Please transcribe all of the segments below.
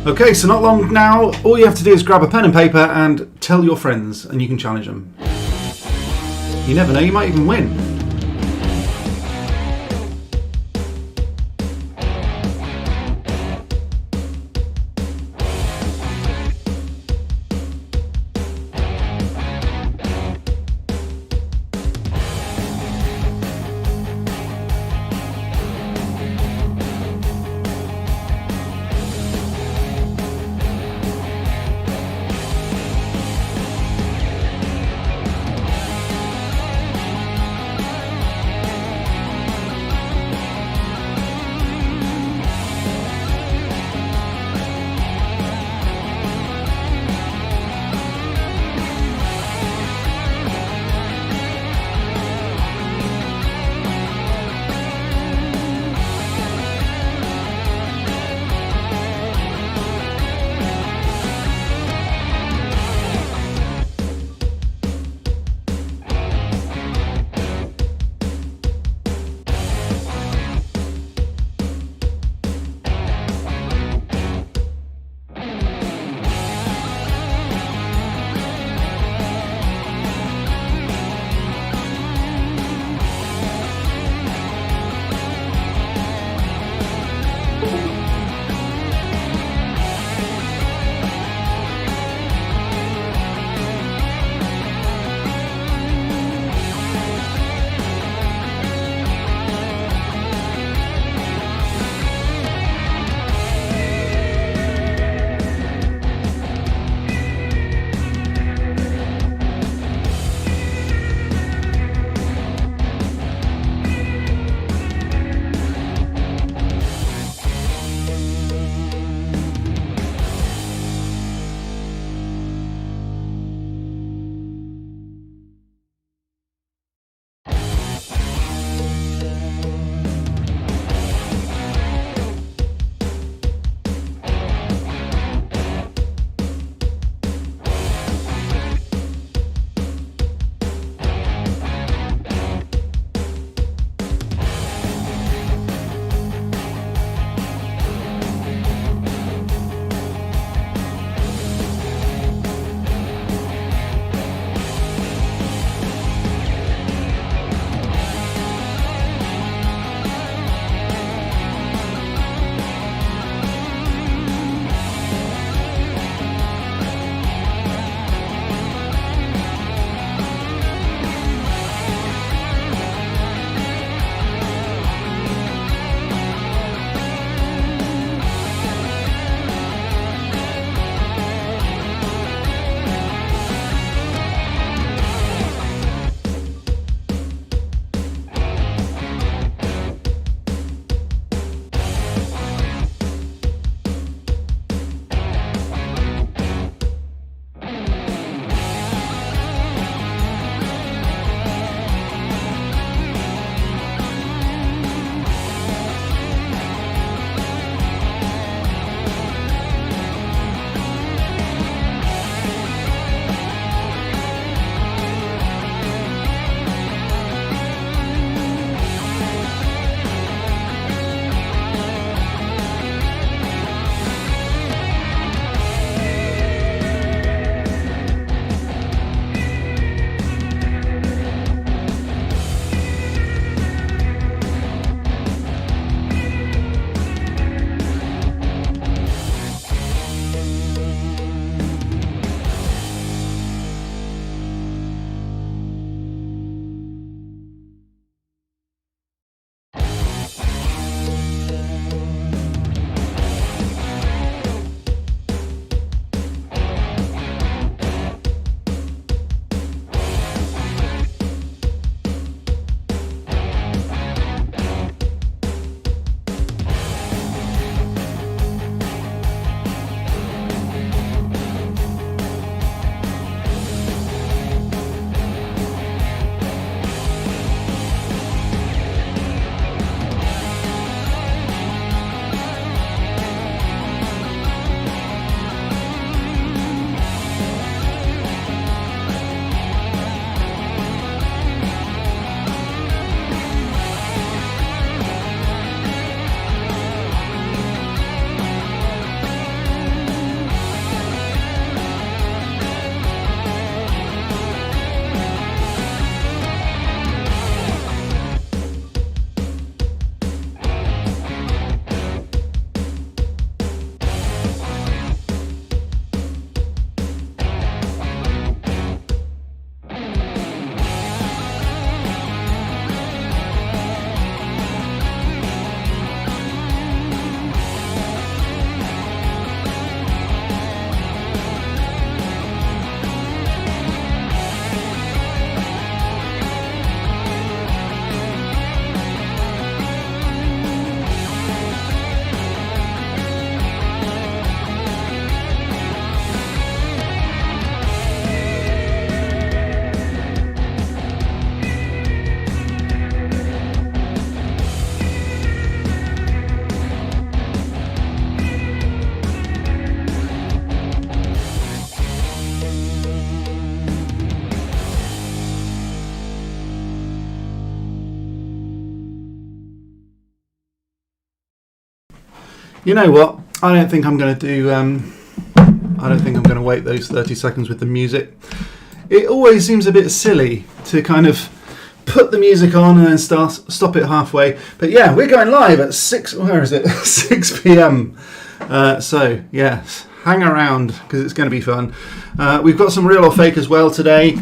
Okay, so not long now. All you have to do is grab a pen and paper and tell your friends, and you can challenge them. You never know, you might even win. You know what? I don't think I'm going to do. I don't think I'm going to wait those 30 seconds with the music. It always seems a bit silly to kind of put the music on and then stop it halfway. But yeah, we're going live at 6. Where is it? 6 p.m. So yes, hang around because it's going to be fun. We've got some real or fake as well today.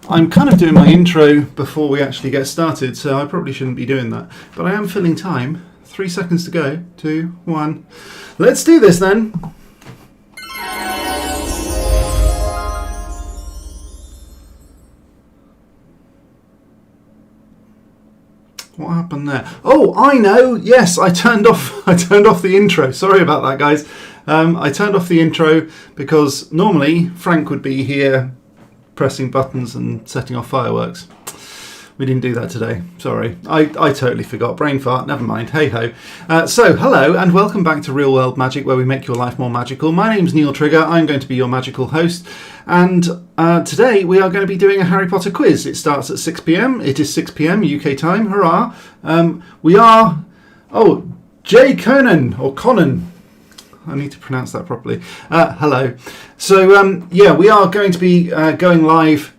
I'm kind of doing my intro before we actually get started, so I probably shouldn't be doing that. But I am filling time. 3 seconds to go. 2, 1. Let's do this then. What happened there? Oh, I know. Yes, I turned off the intro. Sorry about that, guys. I turned off the intro because normally Frank would be here pressing buttons and setting off fireworks. We didn't do that today. Sorry. I totally forgot. Brain fart. Never mind. Hey ho. So, hello and welcome back to Real World Magic, where we make your life more magical. My name's Neil Trigger. I'm going to be your magical host. And today we are going to be doing a Harry Potter quiz. It starts at 6 p.m. It is 6 p.m. UK time. Hurrah. We are... Oh, Jay Conan, or Conan. I need to pronounce that properly. Hello. So, yeah, we are going to be going live...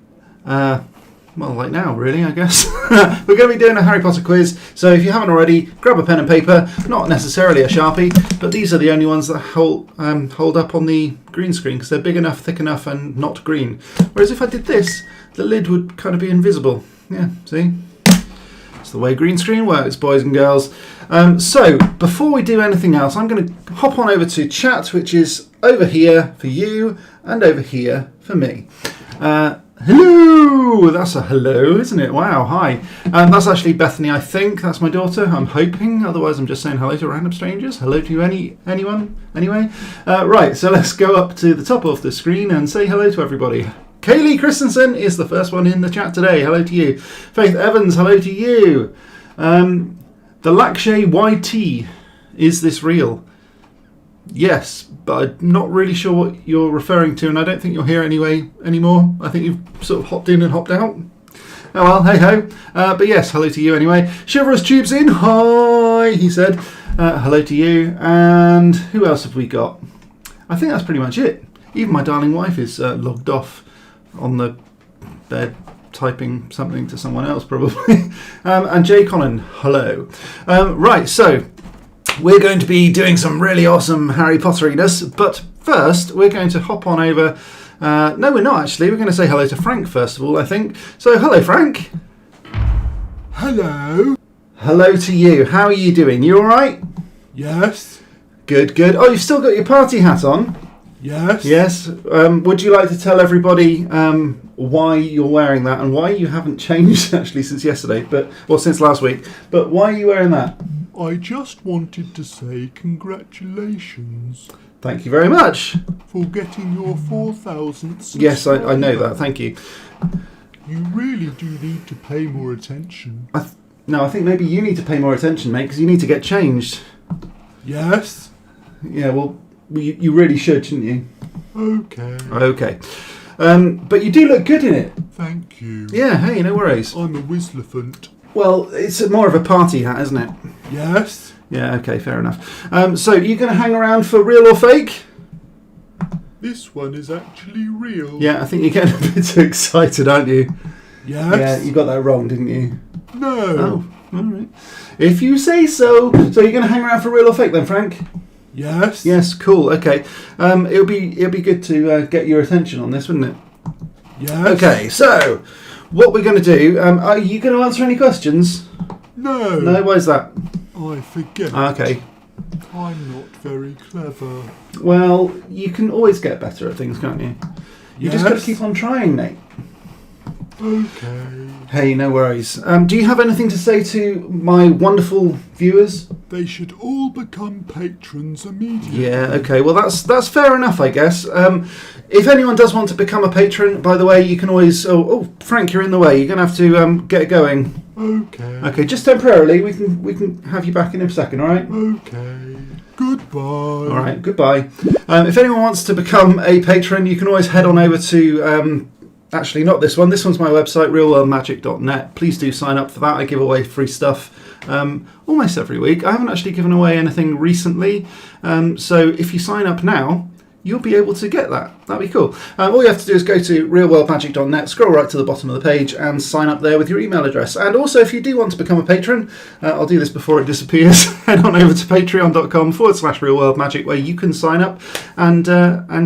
well, like now, really, I guess. We're going to be doing a Harry Potter quiz, so if you haven't already, grab a pen and paper, not necessarily a Sharpie, but these are the only ones that hold up on the green screen, because they're big enough, thick enough, and not green. Whereas if I did this, the lid would kind of be invisible. Yeah, see? That's the way green screen works, boys and girls. So, before we do anything else, I'm going to hop on over to chat, which is over here for you, and over here for me. Hello! That's a hello, isn't it? Wow, hi. That's actually Bethany, I think. That's my daughter. I'm hoping. Otherwise, I'm just saying hello to random strangers. Hello to anyone? Anyway. Right, so let's go up to the top of the screen and say hello to everybody. Kaylee Christensen is the first one in the chat today. Hello to you. Faith Evans, hello to you. The Lakshay YT, is this real? Yes, but I'm not really sure what you're referring to, and I don't think you're here anymore. I think you've sort of hopped in and hopped out. Oh well, hey ho. But yes, hello to you anyway. Chivalrous Tubes in, hi, he said. Hello to you. And who else have we got? I think that's pretty much it. Even my darling wife is logged off on the bed, typing something to someone else probably. And Jay Conan, hello. Right, so... we're going to be doing some really awesome Harry Potteriness, but first we're going to hop on over... no, we're not actually. We're going to say hello to Frank first of all, I think. So, hello, Frank. Hello. Hello to you. How are you doing? You all right? Yes. Good, good. Oh, you've still got your party hat on? Yes. Yes. Would you like to tell everybody why you're wearing that and why you haven't changed actually since yesterday, since last week? But why are you wearing that? I just wanted to say congratulations. Thank you very much. For getting your 4,000th. Yes, I know that. Thank you. You really do need to pay more attention. No, I think maybe you need to pay more attention, mate, because you need to get changed. Yes. Yeah, well, you really should, shouldn't you? Okay. Okay. But you do look good in it. Thank you. Yeah, hey, no worries. I'm a Whistlephant. Well, it's more of a party hat, isn't it? Yes. Yeah, okay, fair enough. So, you're going to hang around for real or fake? This one is actually real. Yeah, I think you're getting a bit too excited, aren't you? Yes. Yeah, you got that wrong, didn't you? No. Oh, all right. If you say so. So, you're going to hang around for real or fake then, Frank? Yes. Yes, cool, okay. It'll be good to get your attention on this, wouldn't it? Yes. Okay, so... what we're going to do, are you going to answer any questions? No. No, why is that? I forget. Okay. I'm not very clever. Well, you can always get better at things, can't you? You just got to keep on trying, mate. Okay. Hey, no worries. Do you have anything to say to my wonderful viewers? They should all become patrons immediately. Yeah, okay. Well, that's fair enough, I guess. If anyone does want to become a patron, by the way, you can always... Oh, Frank, you're in the way. You're going to have to get going. Okay. Okay, just temporarily. We can have you back in a second, all right? Okay. Goodbye. All right, goodbye. If anyone wants to become a patron, you can always head on over to... actually, not this one. This one's my website, realworldmagic.net. Please do sign up for that. I give away free stuff almost every week. I haven't actually given away anything recently, so if you sign up now, you'll be able to get that. That'd be cool. All you have to do is go to realworldmagic.net, scroll right to the bottom of the page and sign up there with your email address. And also, if you do want to become a patron, I'll do this before it disappears, head on over to patreon.com/realworldmagic, where you can sign up and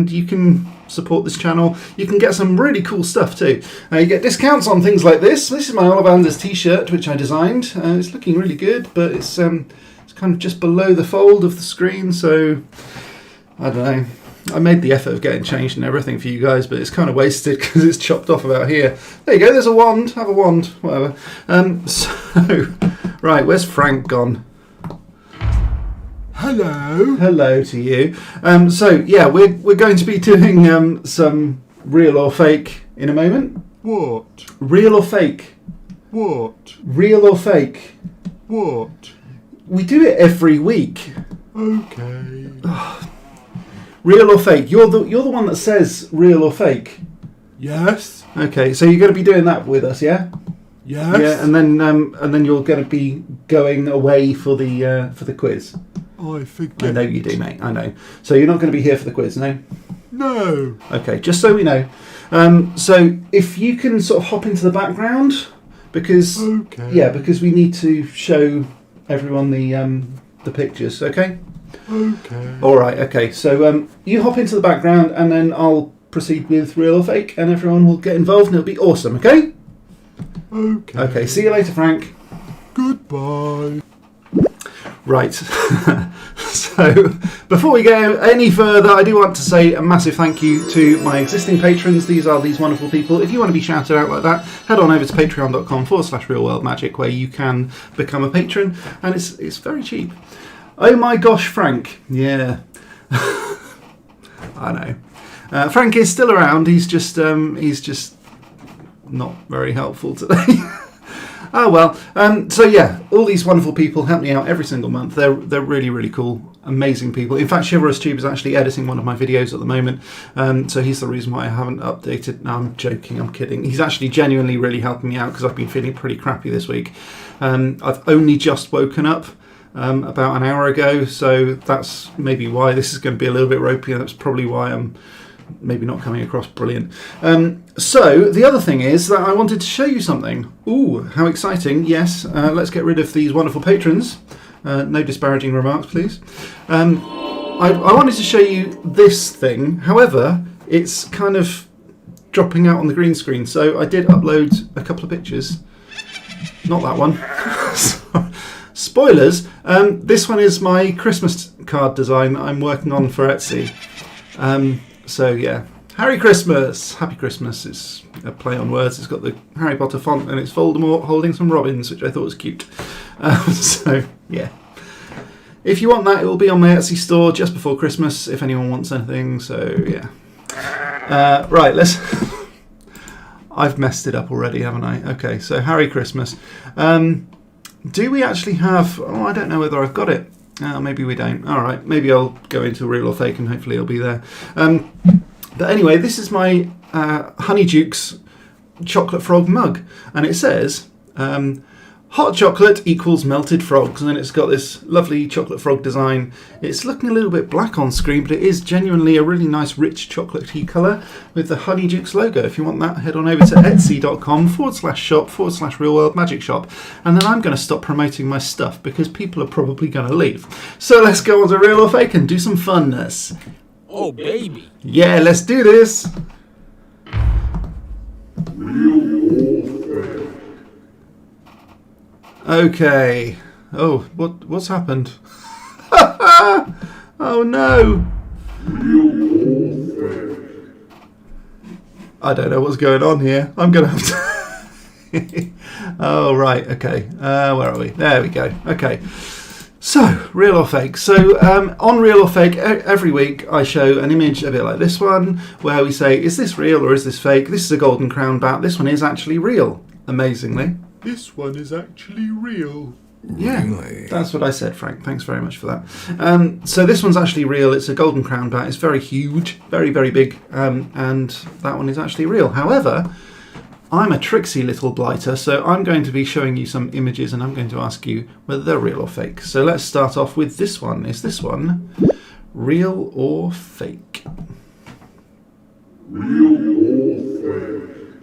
you can support this channel. You can get some really cool stuff too. You get discounts on things like this. This is my Ollivanders t-shirt, which I designed. It's looking really good, but it's kind of just below the fold of the screen, so I don't know. I made the effort of getting changed and everything for you guys, but it's kind of wasted because it's chopped off about here. There you go, there's a wand. Have a wand, whatever. Right, where's Frank gone? Hello. Hello to you. Yeah, we're going to be doing some real or fake in a moment. What? Real or fake? What? Real or fake? What? We do it every week. Okay. Real or fake? You're the one that says real or fake. Yes. Okay, so you're going to be doing that with us, yeah? Yes. Yeah, and then you're going to be going away for the quiz. I forget. I know you do, mate. I know. So you're not going to be here for the quiz, no? No. Okay, just so we know. So if you can sort of hop into the background, because because we need to show everyone the pictures. Okay. Okay. All right. Okay. So you hop into the background, and then I'll proceed with real or fake, and everyone will get involved, and it'll be awesome. Okay. Okay. Okay. See you later, Frank. Goodbye. Right. So before we go any further, I do want to say a massive thank you to my existing patrons. These are these wonderful people. If you want to be shouted out like that, head on over to patreon.com/realworldmagic, where you can become a patron, and it's very cheap. Oh my gosh, Frank. Yeah. I know. Frank is still around. He's just not very helpful today. Oh well. So yeah, all these wonderful people help me out every single month. They're really, really cool, amazing people. In fact, Chivalrous Tube is actually editing one of my videos at the moment. So he's the reason why I haven't updated. No, I'm joking. I'm kidding. He's actually genuinely really helping me out because I've been feeling pretty crappy this week. I've only just woken up. About an hour ago, so that's maybe why this is going to be a little bit ropey, and that's probably why I'm maybe not coming across brilliant. So the other thing is that I wanted to show you something. Ooh, how exciting. Yes, let's get rid of these wonderful patrons. No disparaging remarks, please. I wanted to show you this thing. However, it's kind of dropping out on the green screen, so I did upload a couple of pictures. Not that one. Spoilers, this one is my Christmas card design that I'm working on for Etsy. So yeah, Harry Christmas, Happy Christmas. It's a play on words. It's got the Harry Potter font and it's Voldemort holding some robins, which I thought was cute. So yeah, if you want that, it will be on my Etsy store just before Christmas if anyone wants anything. So yeah, right, let's... I've messed it up already, haven't I? Okay, so Harry Christmas. Do we actually have... Oh, I don't know whether I've got it. Maybe we don't. All right, maybe I'll go into real or fake and hopefully it'll be there. But anyway, this is my Honeydukes chocolate frog mug. And it says, hot chocolate equals melted frogs. And then it's got this lovely chocolate frog design. It's looking a little bit black on screen, but it is genuinely a really nice, rich chocolatey colour with the Honeydukes logo. If you want that, head on over to etsy.com/shop/realworldmagicshop. And then I'm going to stop promoting my stuff because people are probably going to leave. So let's go on to real or fake and do some funness. Oh, baby. Yeah, let's do this. Okay. Oh, what's happened? Oh no. I don't know what's going on here. I'm going to have to... Oh, right. Okay. Where are we? There we go. Okay. So, real or fake. So, on real or fake, every week I show an image a bit like this one, where we say, is this real or is this fake? This is a golden crown bat. This one is actually real, amazingly. This one is actually real. Yeah, really? That's what I said, Frank. Thanks very much for that. So this one's actually real. It's a golden crown bat. It's very huge, very, very big, and that one is actually real. However, I'm a tricksy little blighter, so I'm going to be showing you some images and I'm going to ask you whether they're real or fake. So let's start off with this one. Is this one real or fake? Real or fake?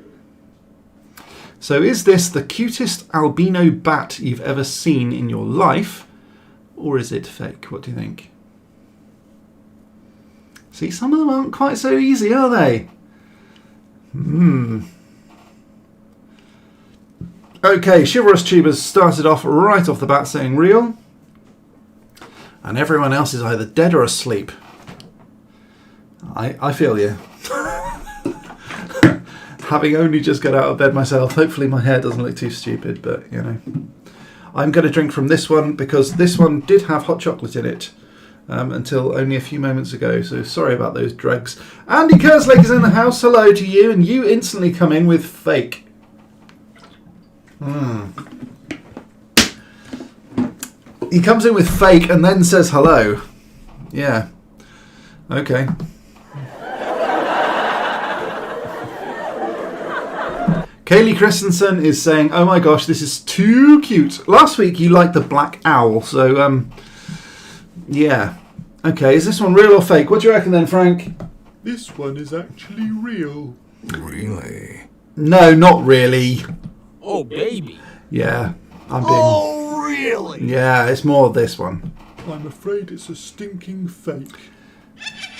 So is this the cutest albino bat you've ever seen in your life, or is it fake? What do you think? See, some of them aren't quite so easy, are they? Okay, Chivalrous Tubers started off right off the bat saying real, and everyone else is either dead or asleep. I feel you. Having only just got out of bed myself, hopefully my hair doesn't look too stupid, but you know. I'm going to drink from this one because this one did have hot chocolate in it until only a few moments ago, so sorry about those dregs. Andy Kerslake is in the house, hello to you, and you instantly come in with fake. He comes in with fake and then says hello. Yeah. Okay. Kaylee Christensen is saying, oh my gosh, this is too cute. Last week you liked the black owl, so yeah. Okay, is this one real or fake? What do you reckon then, Frank? This one is actually real. Really? No, not really. Oh, baby. Yeah, I'm being... Oh, really? Yeah, it's more of this one. I'm afraid it's a stinking fake.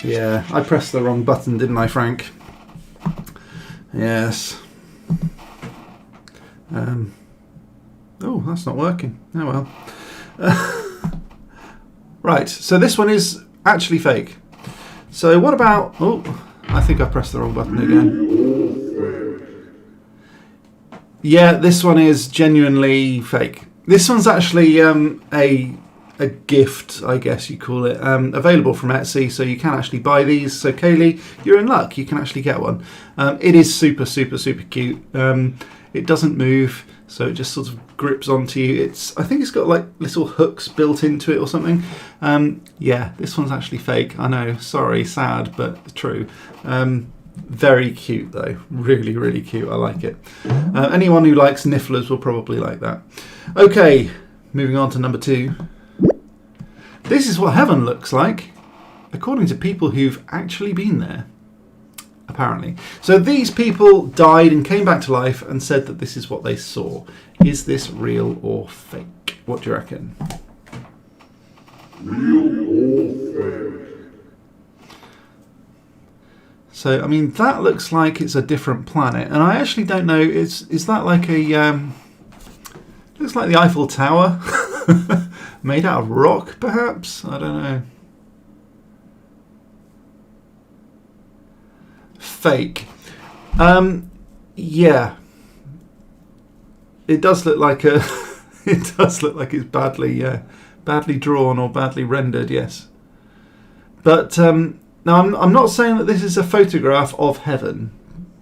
Yeah, I pressed the wrong button, didn't I, Frank? Yes. Oh, that's not working. Oh well. Right, so this one is actually fake. So what about... Oh, I think I pressed the wrong button again. Yeah, this one is genuinely fake. This one's actually a gift, I guess you call it, available from Etsy, so you can actually buy these. So Kaylee, you're in luck. You can actually get one. It is super, super, super cute. It doesn't move, so it just sort of grips onto you. I think it's got like little hooks built into it or something. Yeah, this one's actually fake. I know, sorry, sad, but true. Very cute though, really, really cute. I like it. Anyone who likes nifflers will probably like that. Okay, moving on to number 2. This is what heaven looks like, according to people who've actually been there, apparently. So these people died and came back to life and said that this is what they saw. Is this real or fake? What do you reckon? Real or fake? So, I mean, that looks like it's a different planet, and I actually don't know. Is that like a? Looks like the Eiffel Tower, made out of rock, perhaps. I don't know. Fake. Yeah. It does look like a. It does look like it's badly drawn or badly rendered. Yes. But now I'm not saying that this is a photograph of heaven.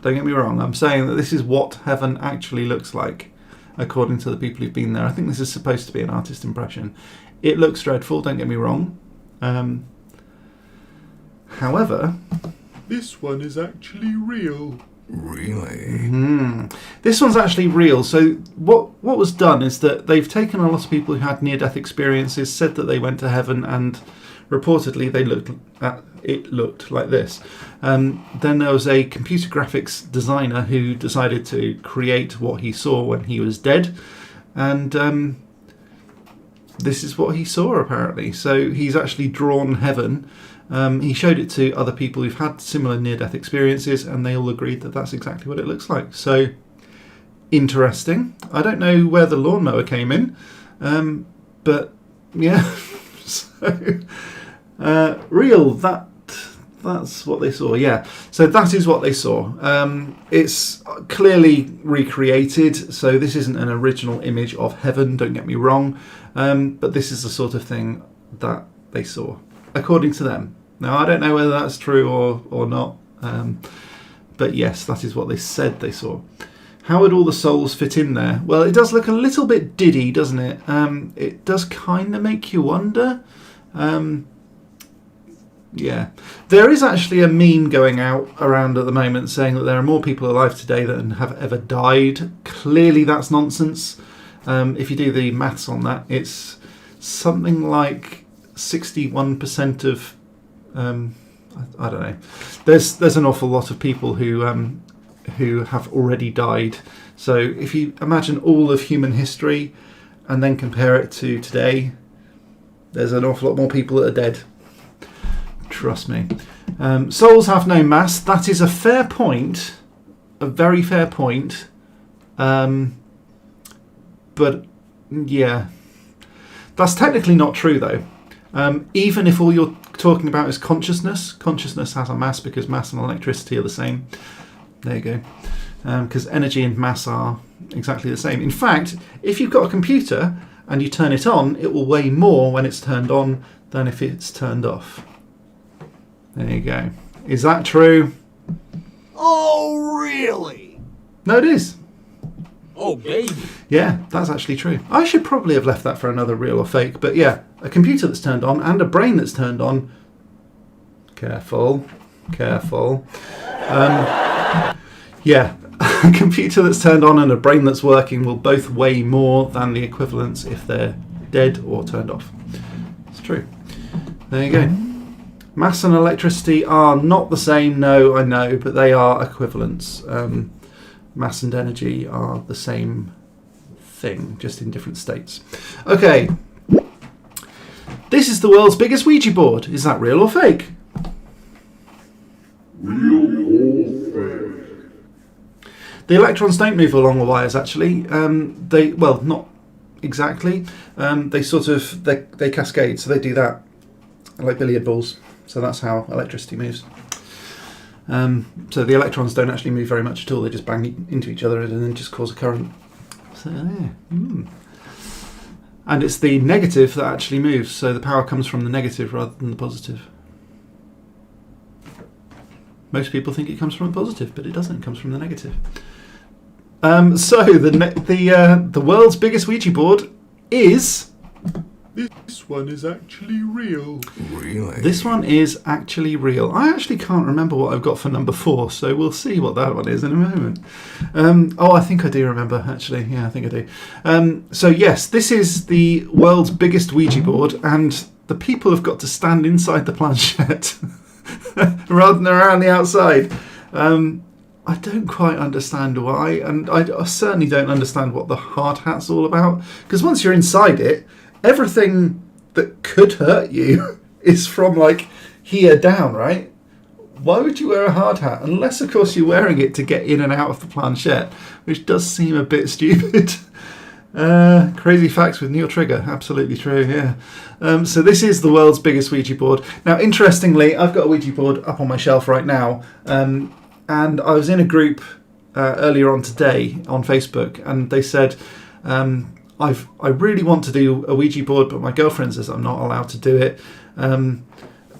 Don't get me wrong. I'm saying that this is what heaven actually looks like, according to the people who've been there. I think this is supposed to be an artist impression. It looks dreadful. Don't get me wrong. However, this one is actually real. Really? This one's actually real. So what was done is that they've taken a lot of people who had near-death experiences, said that they went to heaven, and reportedly it looked like this. Then there was a computer graphics designer who decided to create what he saw when he was dead, and this is what he saw apparently. So he's actually drawn heaven. He showed it to other people who've had similar near-death experiences, and they all agreed that that's exactly what it looks like. So, interesting. I don't know where the lawnmower came in, but yeah. So, real. That's what they saw. Yeah. So that is what they saw. It's clearly recreated. So this isn't an original image of heaven. Don't get me wrong. But this is the sort of thing that they saw, according to them. Now, I don't know whether that's true or not, but yes, that is what they said they saw. How would all the souls fit in there? Well, it does look a little bit diddy, doesn't it? It does kind of make you wonder. Yeah. There is actually a meme going out around at the moment saying that there are more people alive today than have ever died. Clearly that's nonsense. If you do the maths on that, it's something like 61% of... I don't know. There's an awful lot of people who have already died. So if you imagine all of human history and then compare it to today, there's an awful lot more people that are dead. Trust me. Souls have no mass. That is a fair point. A very fair point. But yeah. That's technically not true though. Even if all you're talking about is consciousness has a mass because mass and electricity are the same. There you go. Because energy and mass are exactly the same. In fact, if you've got a computer and you turn it on, it will weigh more when it's turned on than if it's turned off. There you go. Is that true? Oh, really? No, it is. Oh, baby. Yeah, that's actually true. I should probably have left that for another real or fake. But yeah, a computer that's turned on and a brain that's turned on. Careful. Yeah, a computer that's turned on and a brain that's working will both weigh more than the equivalents if they're dead or turned off. It's true. There you go. Mass and electricity are not the same, no, I know, but they are equivalents. Mass and energy are the same thing, just in different states. Okay. This is the world's biggest Ouija board. Is that real or fake? The electrons don't move along the wires, actually. Well, not exactly. They cascade, so they do that, like billiard balls. So that's how electricity moves. So the electrons don't actually move very much at all. They just bang into each other and then just cause a current. So yeah. And it's the negative that actually moves. So the power comes from the negative rather than the positive. Most people think it comes from the positive, but it doesn't. It comes from the negative. So the world's biggest Ouija board is... This one is actually real. Really? This one is actually real. I actually can't remember what I've got for number 4, so we'll see what that one is in a moment. I think I do remember, actually. Yeah, I think I do. So yes, this is the world's biggest Ouija board, and the people have got to stand inside the planchette rather than around the outside. I don't quite understand why, and I certainly don't understand what the hard hat's all about, because once you're inside it, everything that could hurt you is from like here down, right? Why would you wear a hard hat? Unless, of course, you're wearing it to get in and out of the planchette, which does seem a bit stupid. Crazy facts with Neil Trigger. Absolutely true, yeah. So this is the world's biggest Ouija board. Now, interestingly, I've got a Ouija board up on my shelf right now. And I was in a group earlier on today on Facebook, and they said... I really want to do a Ouija board, but my girlfriend says I'm not allowed to do it.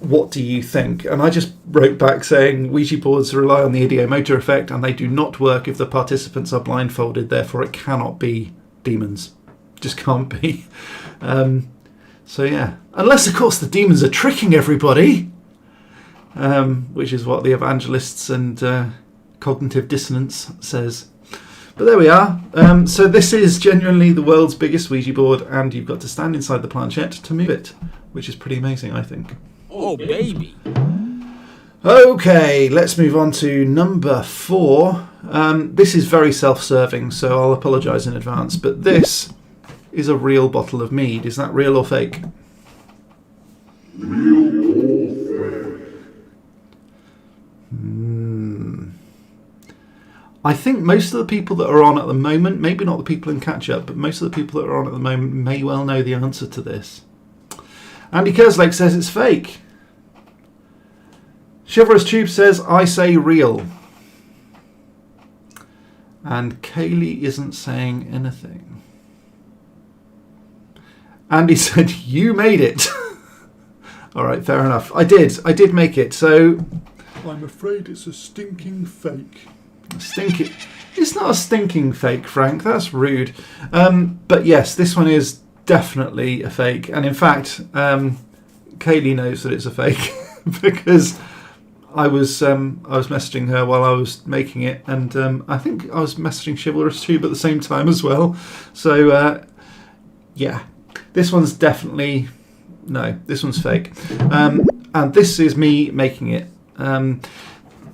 What do you think? And I just wrote back saying Ouija boards rely on the ideomotor effect and they do not work if the participants are blindfolded. Therefore, it cannot be demons. Just can't be. So yeah, unless of course the demons are tricking everybody, which is what the evangelists and cognitive dissonance says. But there we are. So this is genuinely the world's biggest Ouija board, and you've got to stand inside the planchette to move it, which is pretty amazing, I think. Oh, baby. Okay, let's move on to number 4. This is very self-serving, so I'll apologise in advance, but this is a real bottle of mead. Is that real or fake? I think most of the people that are on at the moment, maybe not the people in catch-up, but most of the people that are on at the moment may well know the answer to this. Andy Kerslake says it's fake. Chivalrous Tube says, I say real. And Kaylee isn't saying anything. Andy said, you made it. All right, fair enough. I did make it, so... I'm afraid it's a stinking fake. Stinking. It's not a stinking fake, Frank. That's rude. But yes, this one is definitely a fake. And in fact, Kaylee knows that it's a fake because I was messaging her while I was making it, and I think I was messaging Chivalrous Tube at the same time as well. So yeah, this one's definitely this one's fake, and this is me making it.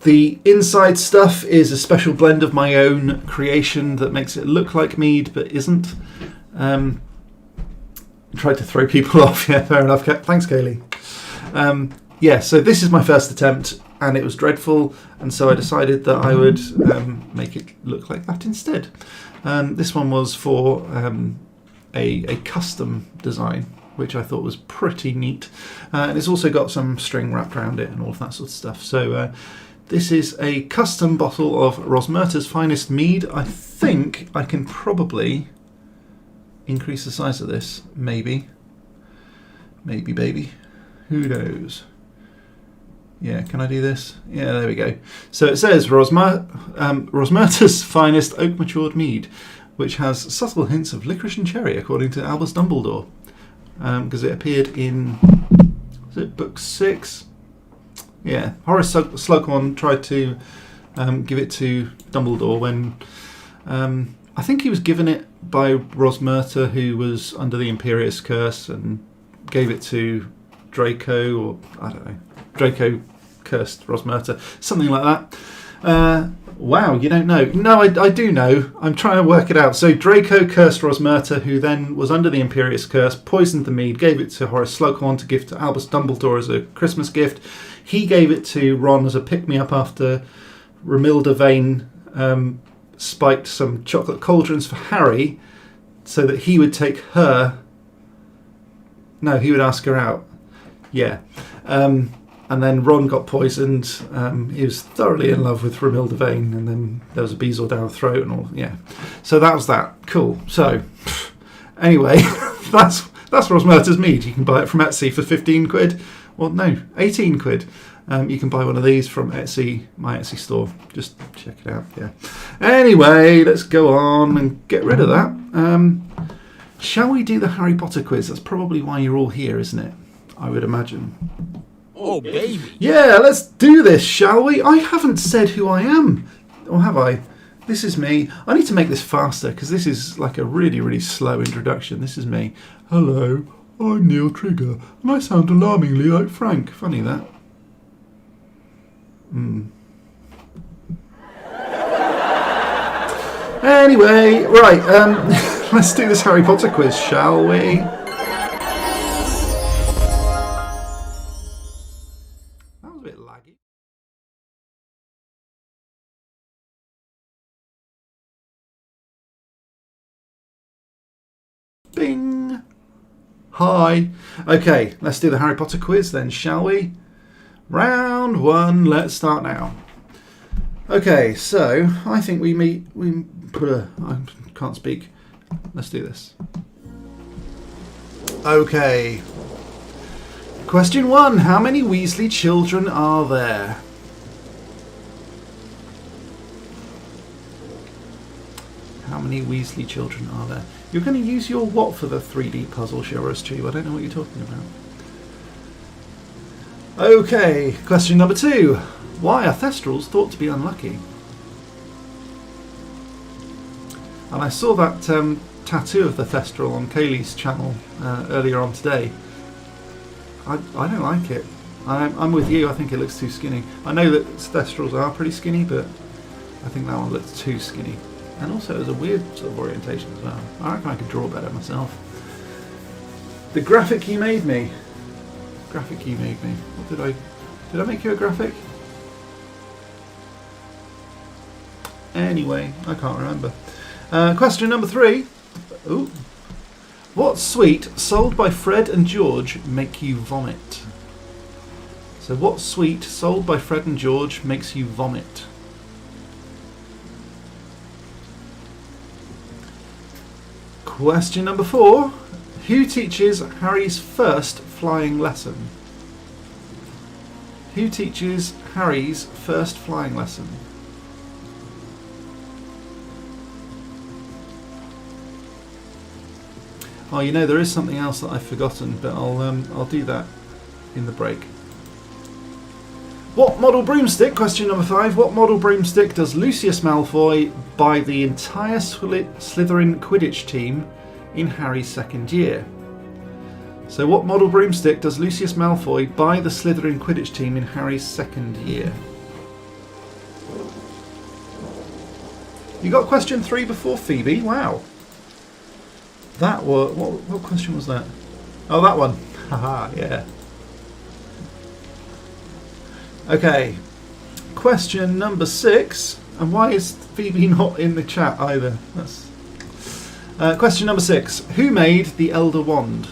The inside stuff is a special blend of my own creation that makes it look like mead but isn't. Tried to throw people off. Yeah, fair enough. Thanks, Kaylee. Yeah, so this is my first attempt, and it was dreadful, and so I decided that I would make it look like that instead. This one was for a custom design, which I thought was pretty neat, and it's also got some string wrapped around it and all of that sort of stuff. So this is a custom bottle of Rosmerta's Finest Mead. I think I can probably increase the size of this, maybe baby, who knows. Yeah, can I do this? Yeah, there we go. So it says Rosmerta's Finest Oak Matured Mead, which has subtle hints of licorice and cherry, according to Albus Dumbledore, because it appeared in, was it book 6? Yeah, Horace Slughorn tried to give it to Dumbledore when I think he was given it by Rosmerta, who was under the Imperious Curse, and gave it to Draco, or I don't know, Draco cursed Rosmerta, something like that. Wow, you don't know? No, I do know. I'm trying to work it out. So Draco cursed Rosmerta, who then was under the Imperious Curse, poisoned the mead, gave it to Horace Slughorn to give to Albus Dumbledore as a Christmas gift. He gave it to Ron as a pick-me-up after Romilda Vane spiked some chocolate cauldrons for Harry, so that he would take her. No, he would ask her out. Yeah. And then Ron got poisoned. He was thoroughly in love with Romilda Vane, and then there was a bezoar down the throat and all. Yeah. So that was that. Cool. So anyway, that's Rosmerta's Mead. You can buy it from Etsy for 15 quid. Well, no, 18 quid. You can buy one of these from Etsy, my Etsy store. Just check it out. Yeah. Anyway, let's go on and get rid of that. Shall we do the Harry Potter quiz? That's probably why you're all here, isn't it? I would imagine. Oh, baby. Yeah, let's do this, shall we? I haven't said who I am. Or have I? This is me. I need to make this faster, because this is like a really, really slow introduction. This is me. Hello, I'm Neil Trigger, and I sound alarmingly like Frank. Funny that. Anyway, right, let's do this Harry Potter quiz, shall we? That was a bit laggy. Bing! Hi. Okay, let's do the Harry Potter quiz then, shall we? Round 1, let's start now. Okay, so I think we put a. I can't speak. Let's do this. Okay. Question 1. How many Weasley children are there? How many Weasley children are there? You're going to use your what for the 3D puzzle, Chivalrous Tube? I don't know what you're talking about. Okay, question number 2. Why are Thestrals thought to be unlucky? And I saw that tattoo of the Thestral on Kaylee's channel earlier on today. I don't like it. I'm with you, I think it looks too skinny. I know that Thestrals are pretty skinny, but I think that one looks too skinny. And also it was a weird sort of orientation as well. I reckon I could draw better myself. The graphic you made me. Graphic you made me. What did I make you a graphic? Anyway, I can't remember. Question number 3. Ooh. What sweet sold by Fred and George make you vomit? So what sweet sold by Fred and George makes you vomit? Question number 4. Who teaches Harry's first flying lesson? Who teaches Harry's first flying lesson? Oh, you know, there is something else that I've forgotten, but I'll do that in the break. What model broomstick, question number 5, what model broomstick does Lucius Malfoy buy the entire Slytherin Quidditch team in Harry's second year? So what model broomstick does Lucius Malfoy buy the Slytherin Quidditch team in Harry's second year? You got question 3 before Phoebe? Wow. That was... What question was that? Oh, that one. Haha, yeah. Okay. Question number 6. And why is Phoebe not in the chat either? That's... question number 6. Who made the Elder Wand?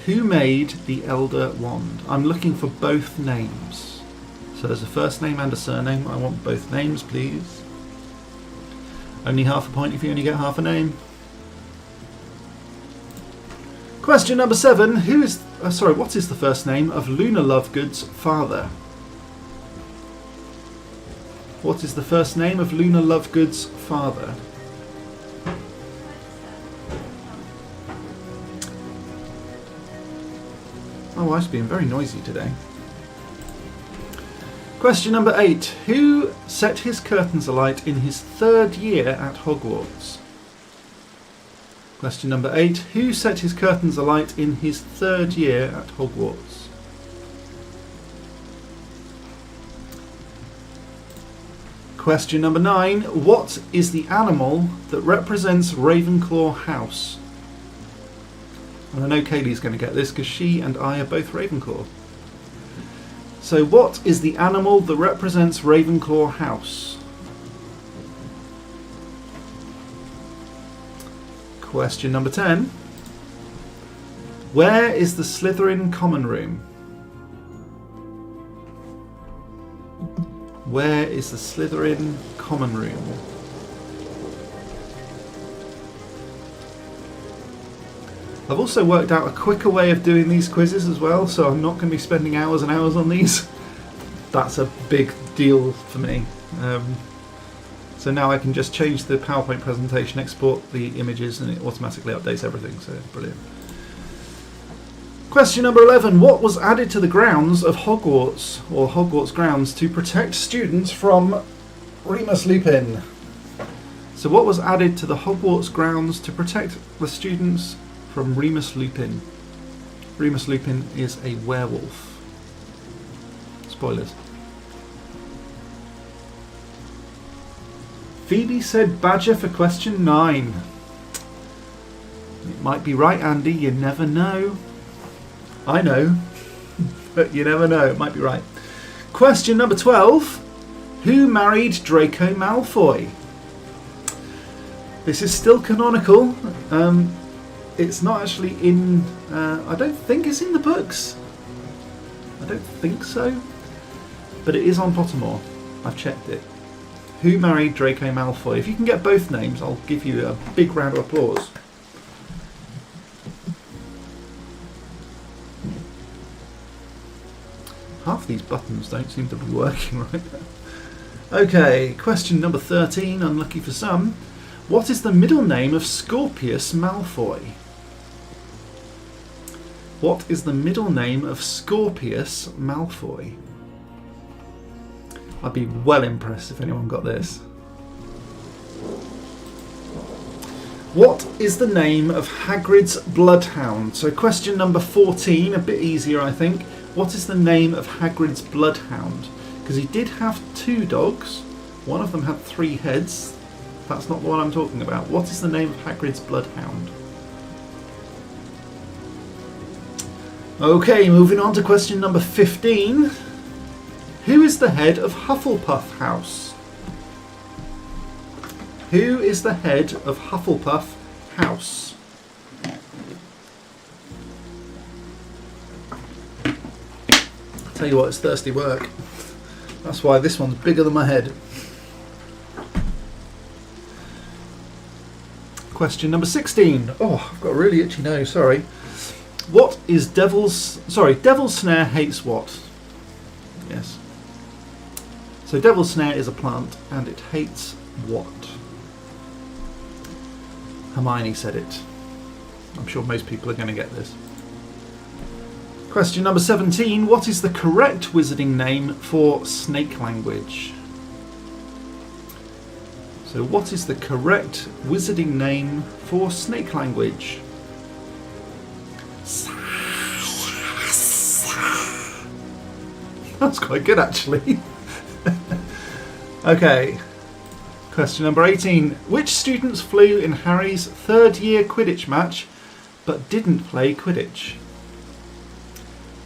Who made the Elder Wand? I'm looking for both names. So there's a first name and a surname. I want both names, please. Only half a point if you only get half a name. Question number 7. Who is... what is the first name of Luna Lovegood's father? What is the first name of Luna Lovegood's father? My wife's being very noisy today. Question number 8. Who set his curtains alight in his third year at Hogwarts? Question number 8. Who set his curtains alight in his third year at Hogwarts? Question number 9. What is the animal that represents Ravenclaw House? And I know Kaylee's going to get this because she and I are both Ravenclaw. So what is the animal that represents Ravenclaw House? Question number 10. Where is the Slytherin common room? Where is the Slytherin common room? I've also worked out a quicker way of doing these quizzes as well, so I'm not going to be spending hours and hours on these. That's a big deal for me. So now I can just change the PowerPoint presentation, export the images, and it automatically updates everything, so brilliant. Question number 11. What was added to the grounds of Hogwarts, or Hogwarts grounds, to protect students from Remus Lupin? So what was added to the Hogwarts grounds to protect the students from Remus Lupin? Remus Lupin is a werewolf. Spoilers. Phoebe said badger for question 9. It might be right, Andy, you never know. I know, but you never know, it might be right. Question number 12. Who married Draco Malfoy? This is still canonical. It's not actually in... I don't think it's in the books. I don't think so. But it is on Pottermore. I've checked it. Who married Draco Malfoy? If you can get both names, I'll give you a big round of applause. Half these buttons don't seem to be working right now. Okay, question number 13, unlucky for some. What is the middle name of Scorpius Malfoy? What is the middle name of Scorpius Malfoy? I'd be well impressed if anyone got this. What is the name of Hagrid's bloodhound? So question number 14, a bit easier I think. What is the name of Hagrid's bloodhound? Because he did have 2 dogs. One of them had 3 heads. That's not the one I'm talking about. What is the name of Hagrid's bloodhound? Okay, moving on to question number 15. Who is the head of Hufflepuff House? Who is the head of Hufflepuff House? I'll tell you what, it's thirsty work. That's why this one's bigger than my head. Question number 16. Oh, I've got a really itchy nose, sorry. What is Devil's Snare hates what? Yes. So Devil's Snare is a plant and it hates what? Hermione said it. I'm sure most people are going to get this. Question number 17. What is the correct wizarding name for snake language? So what is the correct wizarding name for snake language? That's quite good, actually. Okay. Question number 18. Which students flew in Harry's third year Quidditch match but didn't play Quidditch?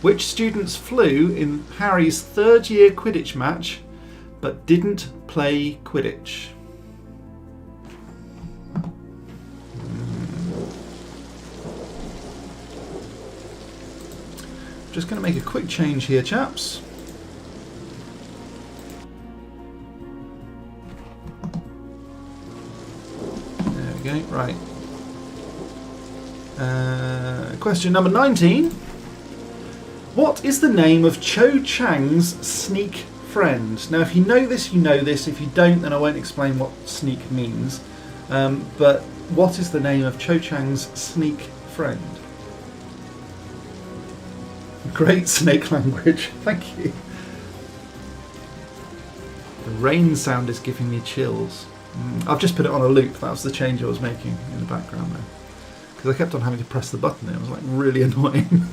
Which students flew in Harry's third year Quidditch match but didn't play Quidditch? Just going to make a quick change here, chaps. There we go, right. Question number 19. What is the name of Cho Chang's sneak friend? Now, if you know this, you know this. If you don't, then I won't explain what sneak means. But what is the name of Cho Chang's sneak friend? Great snake language, thank you. The rain sound is giving me chills. I've just put it on a loop. That was the change I was making in the background there. Because I kept on having to press the button there. It was like really annoying.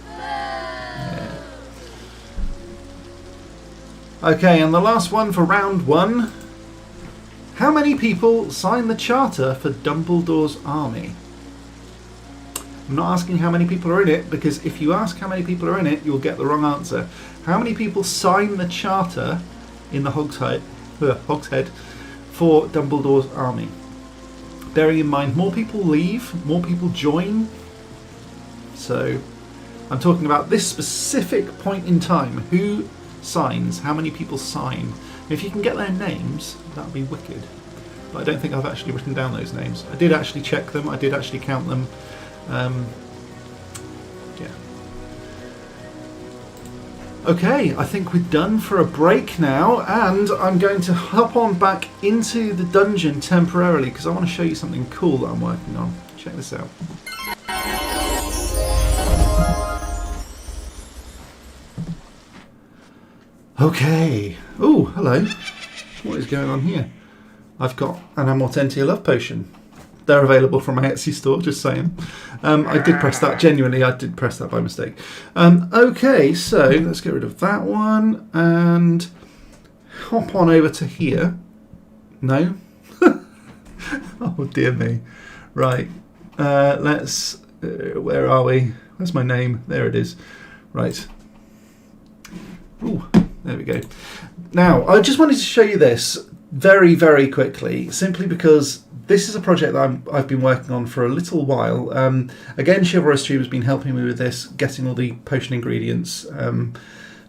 Yeah. Okay, and the last one for round 1. How many people signed the charter for Dumbledore's army? I'm not asking how many people are in it, because if you ask how many people are in it, you'll get the wrong answer. How many people signed the charter in the Hogshead for Dumbledore's army? Bearing in mind, more people leave, more people join. So I'm talking about this specific point in time. Who signs? How many people sign? If you can get their names, that would be wicked. But I don't think I've actually written down those names. I did actually check them. I did actually count them. Yeah. Okay, I think we're done for a break now, and I'm going to hop on back into the dungeon temporarily because I want to show you something cool that I'm working on. Check this out. Okay. Oh, hello. What is going on here? I've got an Amortentia Love Potion. They're available from my Etsy store, just saying. I did press that, genuinely, I did press that by mistake. Okay, so let's get rid of that one and hop on over to here. No? Oh, dear me. Right, let's... where are we? Where's my name? There it is. Right. Ooh, there we go. Now, I just wanted to show you this very, very quickly, simply because this is a project that I've been working on for a little while. Again, Chivalrous Tube has been helping me with this, getting all the potion ingredients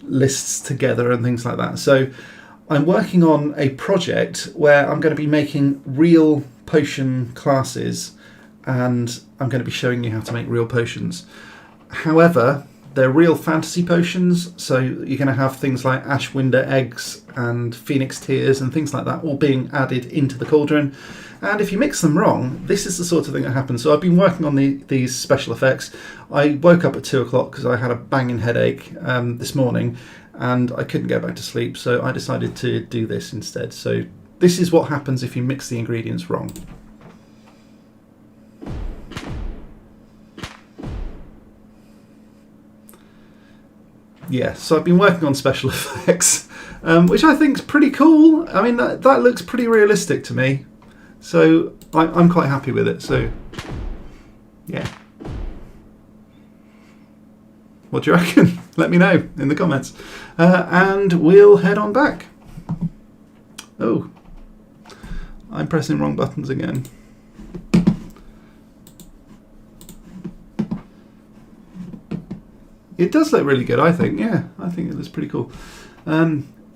lists together and things like that. So I'm working on a project where I'm going to be making real potion classes, and I'm going to be showing you how to make real potions. However, they're real fantasy potions, so you're going to have things like Ashwinder eggs and Phoenix tears and things like that all being added into the cauldron. And if you mix them wrong, this is the sort of thing that happens. So I've been working on these special effects. I woke up at 2 o'clock because I had a banging headache this morning and I couldn't go back to sleep, so I decided to do this instead. So this is what happens if you mix the ingredients wrong. Yeah, so I've been working on special effects, which I think is pretty cool. I mean, that looks pretty realistic to me. So I'm quite happy with it. So, yeah. What do you reckon? Let me know in the comments. And we'll head on back. Oh, I'm pressing wrong buttons again. It does look really good, I think. Yeah, I think it looks pretty cool.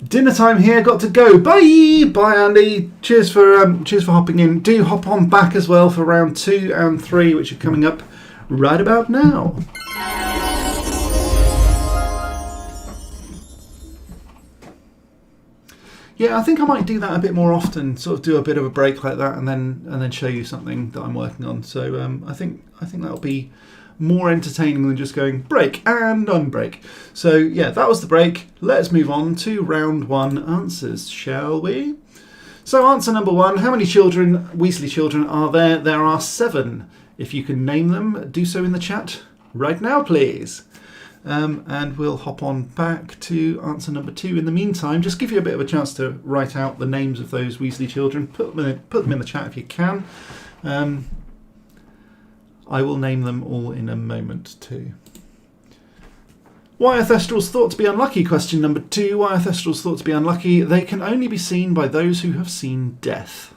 Dinner time here. Got to go. Bye, bye, Andy. Cheers for hopping in. Do hop on back as well for round 2 and 3, which are coming up right about now. Yeah, I think I might do that a bit more often. Sort of do a bit of a break like that, and then show you something that I'm working on. So I think that'll be more entertaining than just going break and unbreak. So yeah, that was the break. Let's move on to round 1 answers, shall we? So answer number 1, how many Weasley children are there? There are 7. If you can name them, do so in the chat right now, please. And we'll hop on back to answer number 2. In the meantime, just give you a bit of a chance to write out the names of those Weasley children. Put them in the chat if you can. I will name them all in a moment too. Why are Thestrals thought to be unlucky? Question number 2. Why are Thestrals thought to be unlucky? They can only be seen by those who have seen death.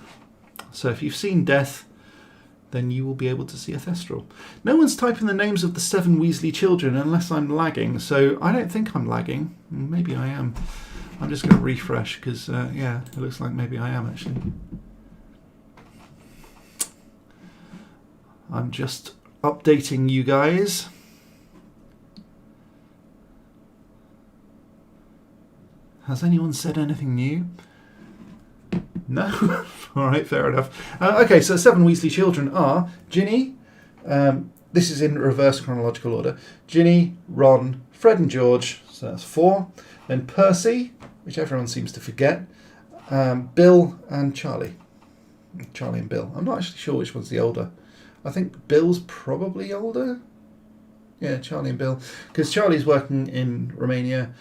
So if you've seen death, then you will be able to see a Thestral. No one's typing the names of the 7 Weasley children unless I'm lagging, so I don't think I'm lagging. Maybe I am. I'm just going to refresh because, yeah, it looks like maybe I am actually. I'm just updating you guys. Has anyone said anything new? No? Alright, fair enough. Okay, so 7 Weasley children are Ginny, this is in reverse chronological order, Ginny, Ron, Fred and George, so that's 4. Then Percy, which everyone seems to forget, Bill and Charlie. Charlie and Bill. I'm not actually sure which one's the older. I think Bill's probably older. Yeah, Charlie and Bill. Because Charlie's working in Romania.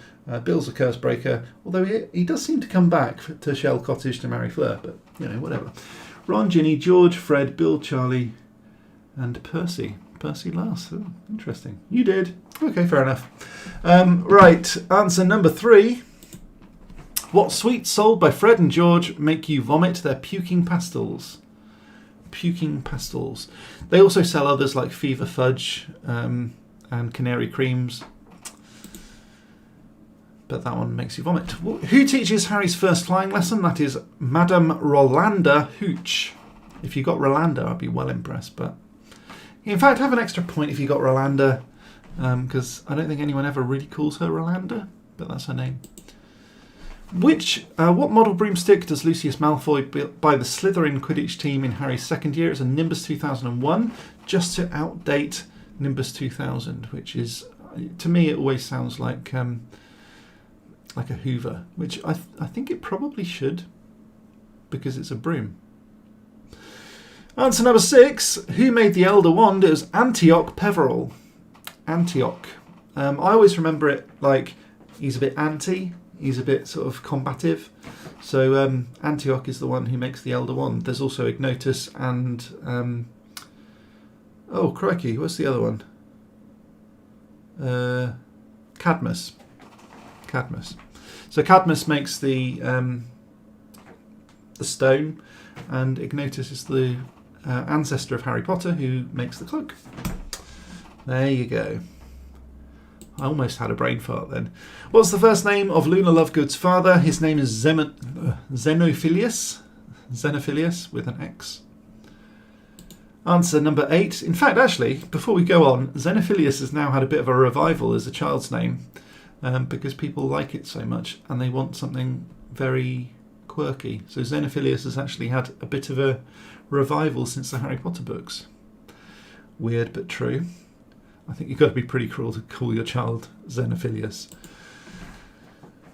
Bill's a curse breaker, although he does seem to come back to Shell Cottage to marry Fleur, but, you know, whatever. Ron, Ginny, George, Fred, Bill, Charlie, and Percy. Percy last. Oh, interesting. You did. Okay, fair enough. Right, answer number 3. What sweets sold by Fred and George make you vomit their puking pastels? Puking pastels. They also sell others like Fever Fudge and Canary Creams. But that one makes you vomit. Who teaches Harry's first flying lesson? That is Madame Rolanda Hooch. If you got Rolanda, I'd be well impressed. But in fact, have an extra point if you got Rolanda, because I don't think anyone ever really calls her Rolanda, but that's her name. What model broomstick does Lucius Malfoy buy the Slytherin Quidditch team in Harry's second year? It's a Nimbus 2001, just to outdate Nimbus 2000, which is, to me, it always sounds like a Hoover, which I think it probably should, because it's a broom. Answer number 6. Who made the Elder Wand? It was Antioch Peverell. Antioch. I always remember it like he's a bit anti, he's a bit sort of combative. So Antioch is the one who makes the Elder Wand. There's also Ignotus and... oh, crikey, what's the other one? Cadmus. Cadmus. So Cadmus makes the stone, and Ignotus is the ancestor of Harry Potter who makes the cloak. There you go. I almost had a brain fart then. What's the first name of Luna Lovegood's father? His name is Xenophilius. Xenophilius with an X. Answer number 8. In fact, actually, before we go on, Xenophilius has now had a bit of a revival as a child's name. Because people like it so much and they want something very quirky. So Xenophilius has actually had a bit of a revival since the Harry Potter books. Weird but true. I think you've got to be pretty cruel to call your child Xenophilius.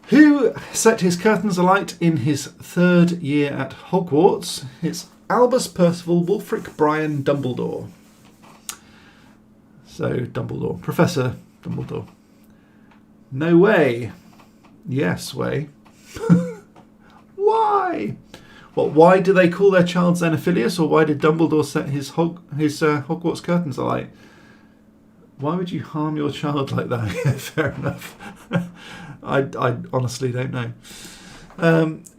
Who set his curtains alight in his 3rd year at Hogwarts? It's Albus Percival Wulfric Brian Dumbledore. So Dumbledore. Professor Dumbledore. No way. Yes way. Why? What? Why do they call their child Xenophilius, or why did Dumbledore set his Hogwarts curtains alight? Why would you harm your child like that? Yeah, fair enough. I honestly don't know.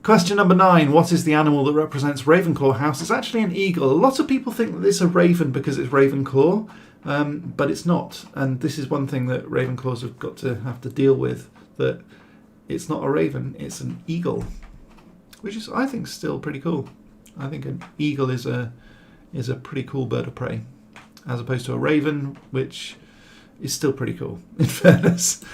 Question number 9. What is the animal that represents Ravenclaw House? It's actually an eagle. A lot of people think that it's a raven because it's Ravenclaw. But it's not, and this is one thing that Ravenclaws have to deal with, that it's not a raven, it's an eagle, which is, I think, still pretty cool. I think an eagle is a pretty cool bird of prey, as opposed to a raven, which is still pretty cool, in fairness.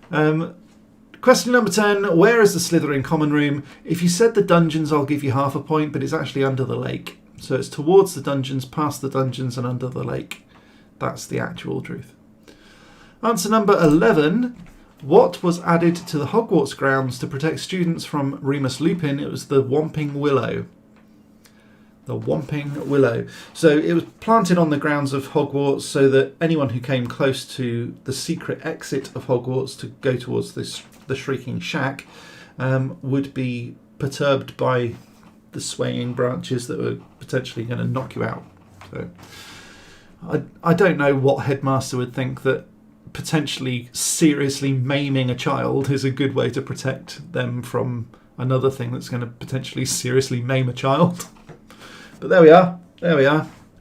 Question number 10. Where is the Slytherin common room? If you said the dungeons, I'll give you half a point, but it's actually under the lake. So it's towards the dungeons, past the dungeons, and under the lake. That's the actual truth. Answer number 11. What was added to the Hogwarts grounds to protect students from Remus Lupin? It was the Whomping Willow. The Whomping Willow. So it was planted on the grounds of Hogwarts so that anyone who came close to the secret exit of Hogwarts to go towards the Shrieking Shack would be perturbed by the swaying branches that were potentially going to knock you out. So I don't know what headmaster would think that potentially seriously maiming a child is a good way to protect them from another thing that's going to potentially seriously maim a child. But there we are.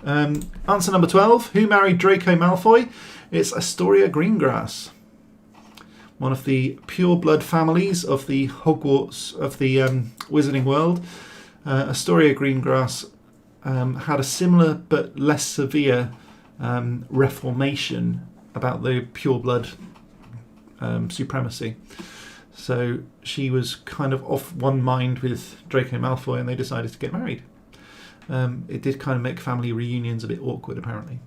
Answer number 12. Who married Draco Malfoy? It's Astoria Greengrass, one of the pure blood families of the Hogwarts, of the Wizarding World. Astoria Greengrass had a similar but less severe reformation about the pure blood supremacy. So she was kind of off one mind with Draco Malfoy and they decided to get married. It did kind of make family reunions a bit awkward, apparently.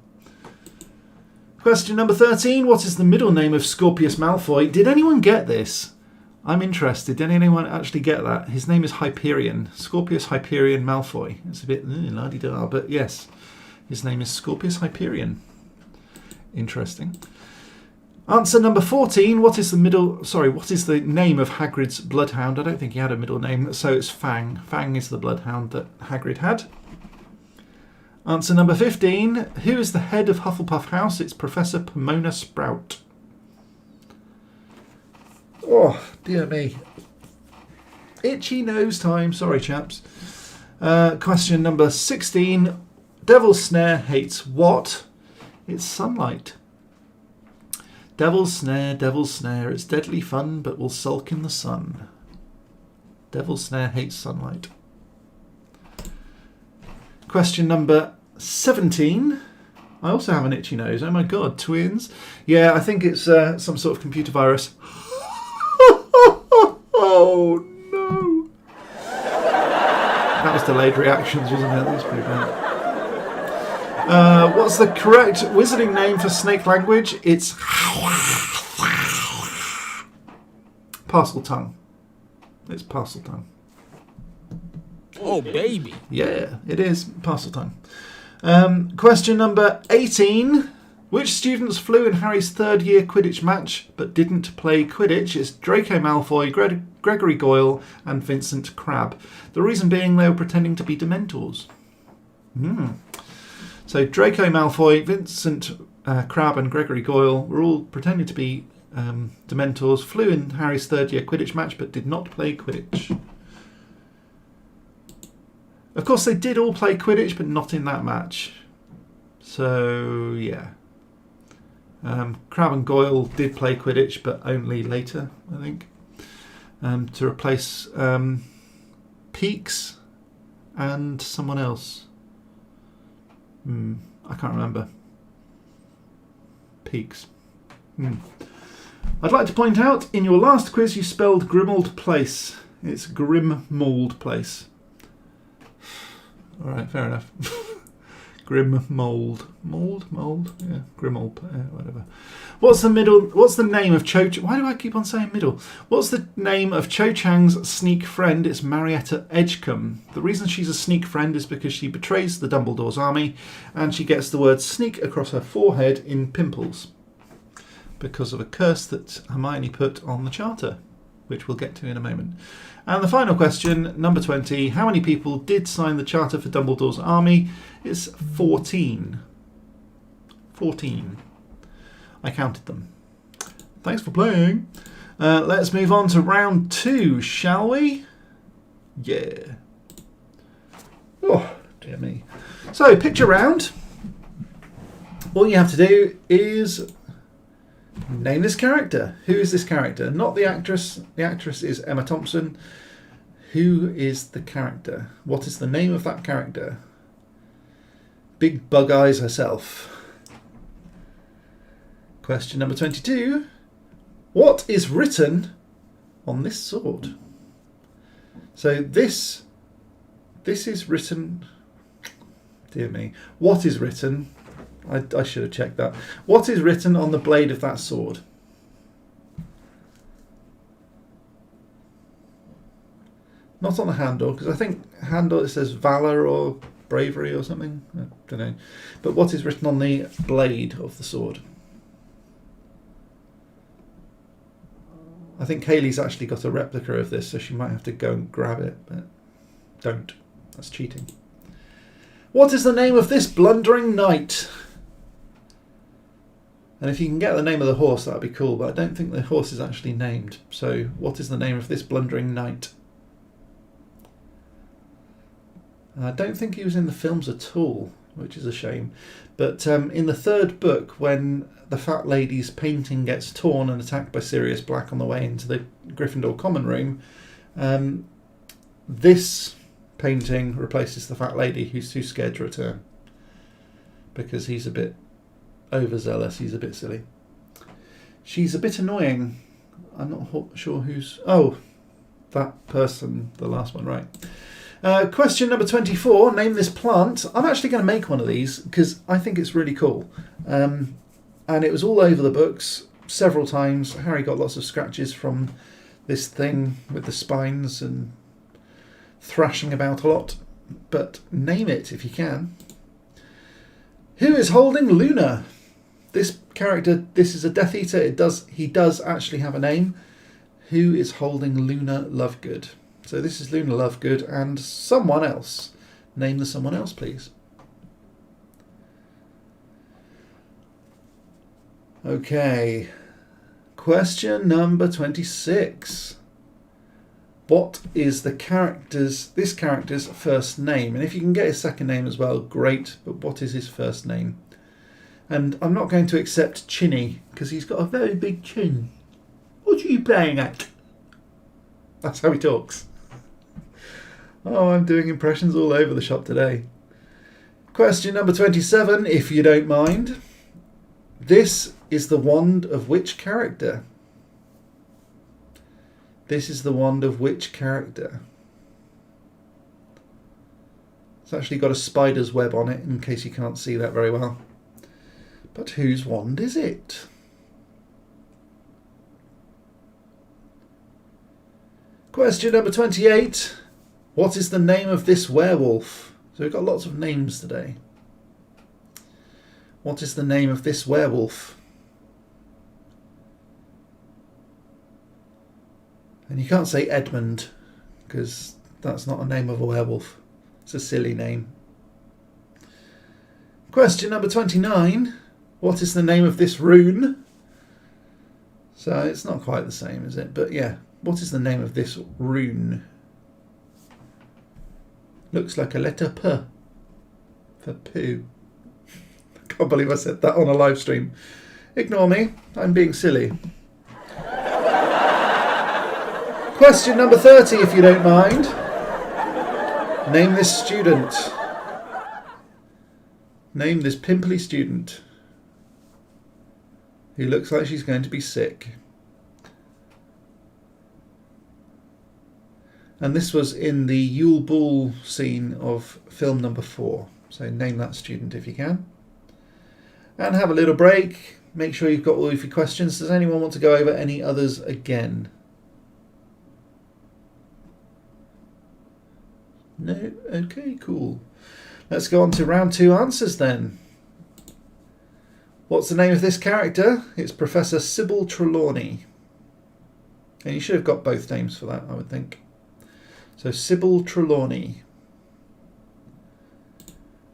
Question number 13. What is the middle name of Scorpius Malfoy? Did anyone get this? I'm interested. Did anyone actually get that? His name is Hyperion. Scorpius Hyperion Malfoy. It's a bit la-di-da, but yes. His name is Scorpius Hyperion. Interesting. Answer number 14. What is the name of Hagrid's bloodhound? I don't think he had a middle name, so it's Fang. Fang is the bloodhound that Hagrid had. Answer number 15. Who is the head of Hufflepuff House? It's Professor Pomona Sprout. Oh, dear me. Itchy nose time. Sorry, chaps. Question number 16. Devil's Snare hates what? It's sunlight. Devil's snare, it's deadly fun, but will sulk in the sun. Devil's Snare hates sunlight. Question number 17. I also have an itchy nose. Oh my god, twins. Yeah, I think it's some sort of computer virus. Oh no. That was delayed reactions, wasn't it? That was pretty bad. What's the correct wizarding name for snake language? It's Parseltongue. It's Parseltongue. Oh, baby. Yeah, it is Parseltongue. Question number 18. Which students flew in Harry's third year Quidditch match but didn't play Quidditch? It's Draco Malfoy, Gregory Goyle and Vincent Crabbe. The reason being they were pretending to be Dementors. So Draco Malfoy, Vincent Crabbe and Gregory Goyle were all pretending to be Dementors, flew in Harry's third year Quidditch match but did not play Quidditch. Of course they did all play Quidditch but not in that match. So yeah. Crabbe and Goyle did play Quidditch but only later, I think. To replace Peakes and someone else. I can't remember. Peaks. I'd like to point out, in your last quiz you spelled Grimmauld Place. It's Grimmauld Place. Alright, fair enough. Grimmauld. Mould? Yeah, Grimmauld, whatever. What's the name of Cho... Why do I keep on saying middle? What's the name of Cho Chang's sneak friend? It's Marietta Edgecombe. The reason she's a sneak friend is because she betrays the Dumbledore's army and she gets the word sneak across her forehead in pimples because of a curse that Hermione put on the charter, which we'll get to in a moment. And the final question, number 20. How many people did sign the charter for Dumbledore's army? It's 14. 14. I counted them. Thanks for playing. Let's move on to round 2, shall we? Yeah. Oh, dear me. So, picture round. All you have to do is name this character. Who is this character? Not the actress. The actress is Emma Thompson. Who is the character? What is the name of that character? Big Bug Eyes herself. Question number 22. What is written on this sword? So this is written... Dear me. What is written I should have checked that. What is written on the blade of that sword? Not on the handle, because I think handle it says valour or bravery or something. I don't know. But what is written on the blade of the sword? I think Kaylee's actually got a replica of this, so she might have to go and grab it, but don't. That's cheating. What is the name of this blundering knight? And if you can get the name of the horse, that'd be cool, but I don't think the horse is actually named. So, what is the name of this blundering knight? I don't think he was in the films at all, which is a shame. But in the third book, when the fat lady's painting gets torn and attacked by Sirius Black on the way into the Gryffindor common room, this painting replaces the fat lady who's too scared to return. Because he's a bit overzealous, he's a bit silly. She's a bit annoying. I'm not sure who's... Oh, that person, the last one, right. Question number 24, name this plant. I'm actually going to make one of these because I think it's really cool. And it was all over the books several times. Harry got lots of scratches from this thing with the spines and thrashing about a lot. But name it if you can. Who is holding Luna? This character, this is a Death Eater. He does actually have a name. Who is holding Luna Lovegood? So this is Luna Lovegood and someone else. Name the someone else, please. Okay. Question number 26. What is this character's first name? And if you can get his second name as well, great. But what is his first name? And I'm not going to accept Chinny because he's got a very big chin. What are you playing at? That's how he talks. Oh, I'm doing impressions all over the shop today. Question number 27, if you don't mind. This is the wand of which character? This is the wand of which character? It's actually got a spider's web on it, in case you can't see that very well. But whose wand is it? Question number 28. What is the name of this werewolf? So we've got lots of names today. What is the name of this werewolf? And you can't say Edmund, because that's not a name of a werewolf. It's a silly name. Question number 29. What is the name of this rune? So it's not quite the same, is it? But yeah, what is the name of this rune? Looks like a letter P for poo. I can't believe I said that on a live stream. Ignore me, I'm being silly. Question number 30, if you don't mind. Name this student. Name this pimply student who looks like she's going to be sick. And this was in the Yule Ball scene of film number 4. So name that student if you can. And have a little break. Make sure you've got all of your questions. Does anyone want to go over any others again? No? Okay, cool. Let's go on to round 2 answers then. What's the name of this character? It's Professor Sybil Trelawney. And you should have got both names for that, I would think. So Sybil Trelawney.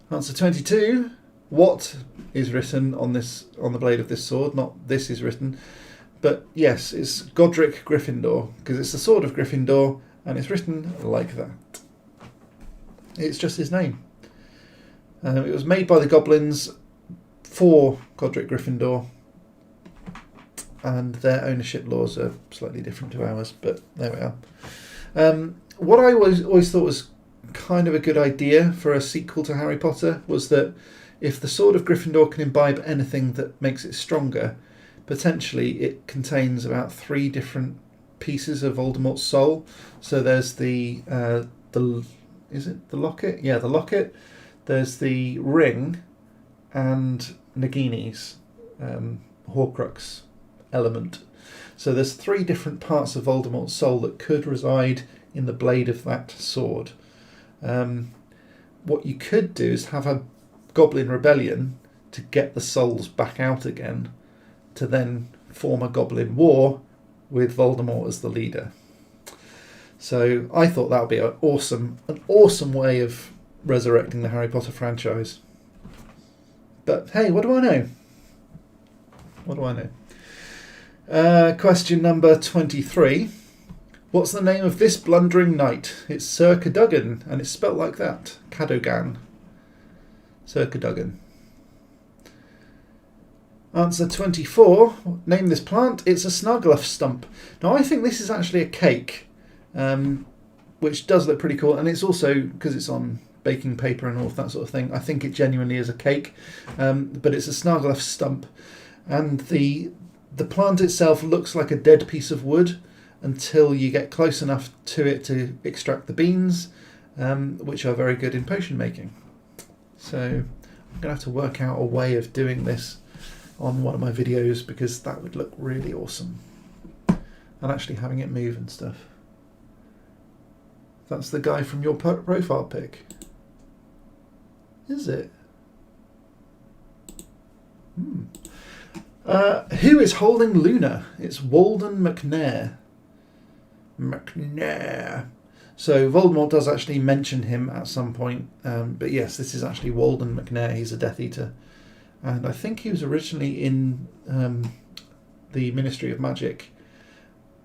Answer 22. What is written on the blade of this sword? Not this is written. But yes, it's Godric Gryffindor, because it's the sword of Gryffindor, and it's written like that. It's just his name. It was made by the goblins for Godric Gryffindor, and their ownership laws are slightly different to ours, but there we are. What I always thought was kind of a good idea for a sequel to Harry Potter was that if the sword of Gryffindor can imbibe anything that makes it stronger, potentially it contains about 3 different pieces of Voldemort's soul. So there's the is it the locket? Yeah, the locket. There's the ring, and Nagini's Horcrux element. So there's 3 different parts of Voldemort's soul that could reside in the blade of that sword. What you could do is have a Goblin Rebellion to get the souls back out again, to then form a Goblin War with Voldemort as the leader. So I thought that would be an awesome way of resurrecting the Harry Potter franchise. But hey, what do I know? What do I know? Question number 23. What's the name of this blundering knight? It's Sir Cadogan, and it's spelt like that. Cadogan. Sir Cadogan. Answer 24. Name this plant. It's a Snargluff stump. Now, I think this is actually a cake, which does look pretty cool. And it's also, because it's on baking paper and all of that sort of thing, I think it genuinely is a cake. But it's a Snargluff stump. And the plant itself looks like a dead piece of wood until you get close enough to it to extract the beans, which are very good in potion making. So I'm going to have to work out a way of doing this on one of my videos, because that would look really awesome. And actually having it move and stuff. That's the guy from your profile pic. Is it? Who is holding Luna? It's Walden McNair. So Voldemort does actually mention him at some point. But yes, this is actually Walden McNair. He's a Death Eater. And I think he was originally in the Ministry of Magic.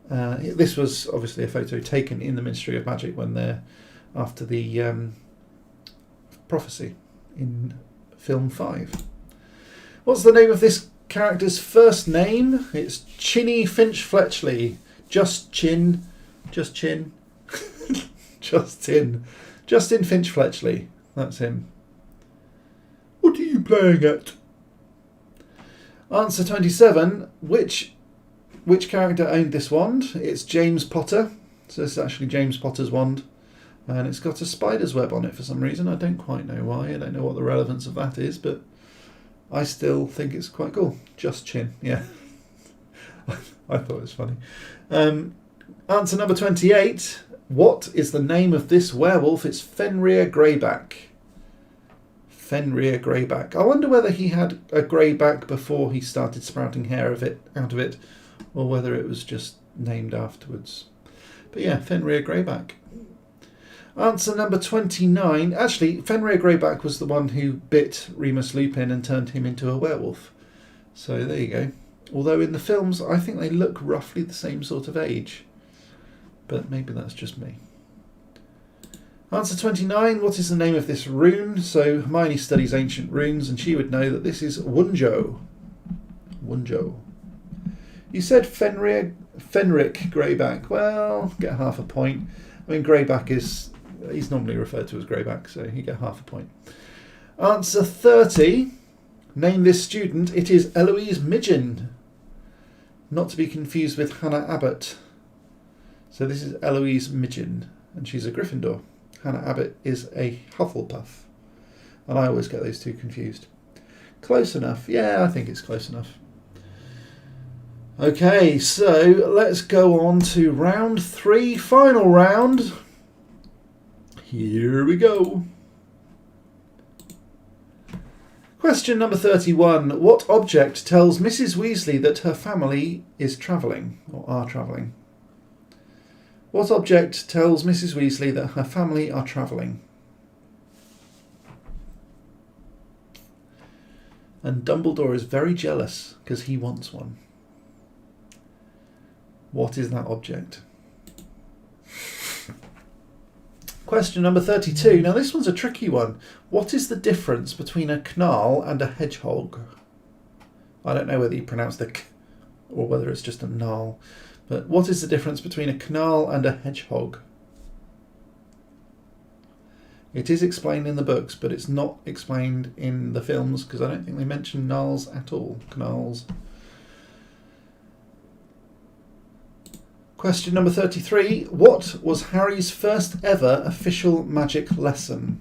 This was obviously a photo taken in the Ministry of Magic when they're after the prophecy in film 5. What's the name of this character's first name? It's Chinny Finch Fletchley. Justin Finch Fletchley. That's him. What are you playing at? Answer 27. Which character owned this wand? It's James Potter. So this is actually James Potter's wand. And it's got a spider's web on it for some reason. I don't quite know why. I don't know what the relevance of that is, but I still think it's quite cool. Just Chin, yeah. I thought it was funny. Answer number 28. What is the name of this werewolf? It's Fenrir Greyback. Fenrir Greyback. I wonder whether he had a greyback before he started sprouting hair out of it, or whether it was just named afterwards. But yeah, Fenrir Greyback. Answer number 29. Actually, Fenrir Greyback was the one who bit Remus Lupin and turned him into a werewolf. So there you go. Although in the films, I think they look roughly the same sort of age. But maybe that's just me. Answer 29. What is the name of this rune? So Hermione studies ancient runes, and she would know that this is Wunjo. Wunjo. You said Fenric Greyback. Well, get half a point. I mean, Greyback he's normally referred to as Greyback, so you get half a point. Answer 30. Name this student. It is Eloise Midgen. Not to be confused with Hannah Abbott. So this is Eloise Midgen, and she's a Gryffindor. Hannah Abbott is a Hufflepuff. And I always get those two confused. Close enough. Yeah, I think it's close enough. Okay, so let's go on to round 3, final round. Here we go. Question number 31. What object tells Mrs. Weasley that her family is travelling, or are travelling? What object tells Mrs. Weasley that her family are travelling? And Dumbledore is very jealous because he wants one. What is that object? Question number 32. Now this one's a tricky one. What is the difference between a knarl and a hedgehog? I don't know whether you pronounce the k or whether it's just a gnarl. But what is the difference between a knarl and a hedgehog? It is explained in the books, but it's not explained in the films because I don't think they mention gnarls at all. Knarls. Question number 33. What was Harry's first ever official magic lesson?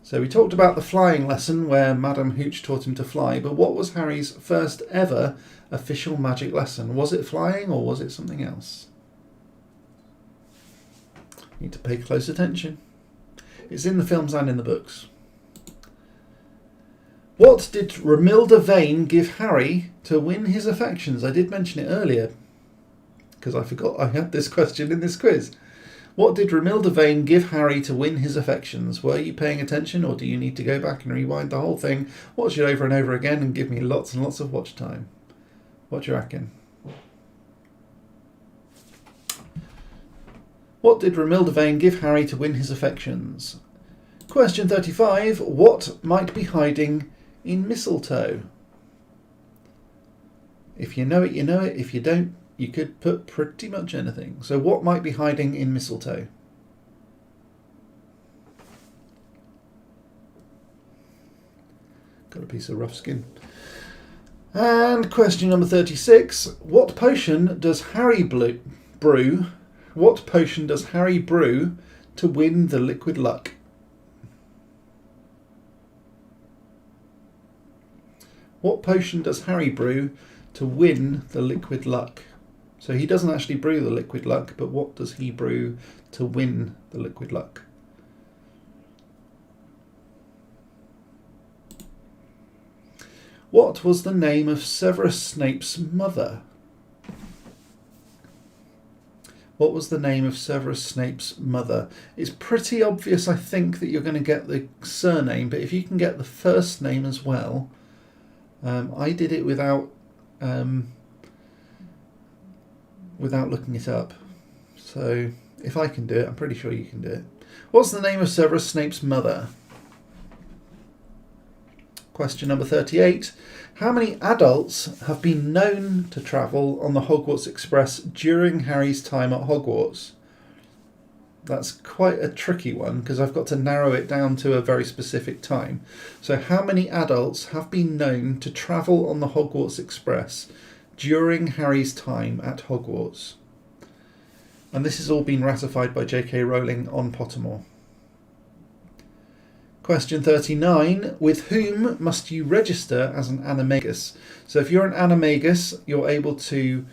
So we talked about the flying lesson where Madame Hooch taught him to fly, but what was Harry's first ever official magic lesson? Was it flying or was it something else? Need to pay close attention. It's in the films and in the books. What did Romilda Vane give Harry to win his affections? I did mention it earlier because I forgot I had this question in this quiz. What did Romilda Vane give Harry to win his affections? Were you paying attention, or do you need to go back and rewind the whole thing, watch it over and over again, and give me lots and lots of watch time? What do you reckon? What did Romilda Vane give Harry to win his affections? Question 35. What might be hiding in mistletoe? If you know it, you know it. If you don't, you could put pretty much anything. So what might be hiding in mistletoe? Got a piece of rough skin. And question number 36. What potion does Harry brew? What potion does Harry brew to win the liquid luck? What potion does Harry brew to win the liquid luck? So he doesn't actually brew the liquid luck, but what does he brew to win the liquid luck? What was the name of Severus Snape's mother? What was the name of Severus Snape's mother? It's pretty obvious, I think, that you're going to get the surname, but if you can get the first name as well. I did it without looking it up. So if I can do it, I'm pretty sure you can do it. What's the name of Severus Snape's mother? Question number 38. How many adults have been known to travel on the Hogwarts Express during Harry's time at Hogwarts? That's quite a tricky one because I've got to narrow it down to a very specific time. So how many adults have been known to travel on the Hogwarts Express during Harry's time at Hogwarts? And this has all been ratified by J.K. Rowling on Pottermore. Question 39. With whom must you register as an animagus? So if you're an animagus, you're able to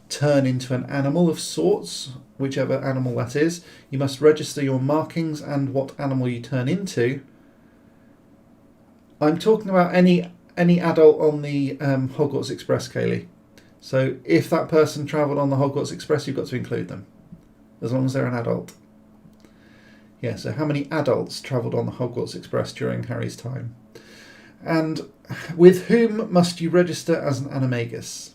turn into an animal of sorts, whichever animal that is. You must register your markings and what animal you turn into. I'm talking about any adult on the Hogwarts Express, Kaylee. So if that person travelled on the Hogwarts Express, you've got to include them, as long as they're an adult. Yeah, so how many adults travelled on the Hogwarts Express during Harry's time? And with whom must you register as an animagus?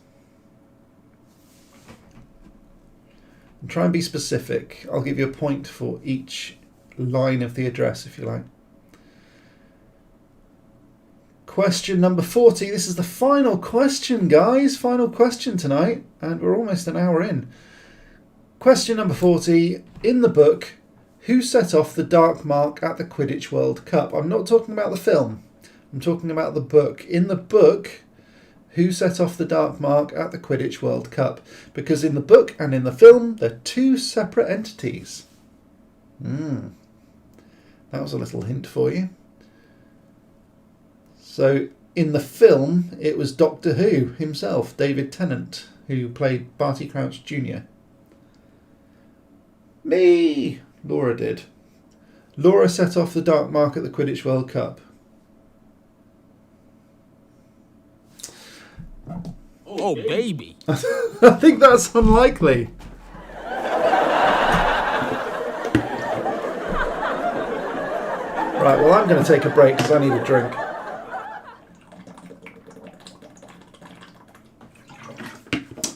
And try and be specific. I'll give you a point for each line of the address, if you like. Question number 40. This is the final question, guys. Final question tonight, and we're almost an hour in. Question number 40. In the book, who set off the dark mark at the Quidditch World Cup? I'm not talking about the film. I'm talking about the book. In the book, who set off the dark mark at the Quidditch World Cup? Because in the book and in the film, they're two separate entities. That was a little hint for you. So in the film, it was Doctor Who himself, David Tennant, who played Barty Crouch Jr. Me! Laura did. Laura set off the dark mark at the Quidditch World Cup. Oh, baby. I think that's unlikely. Right, well, I'm going to take a break because I need a drink.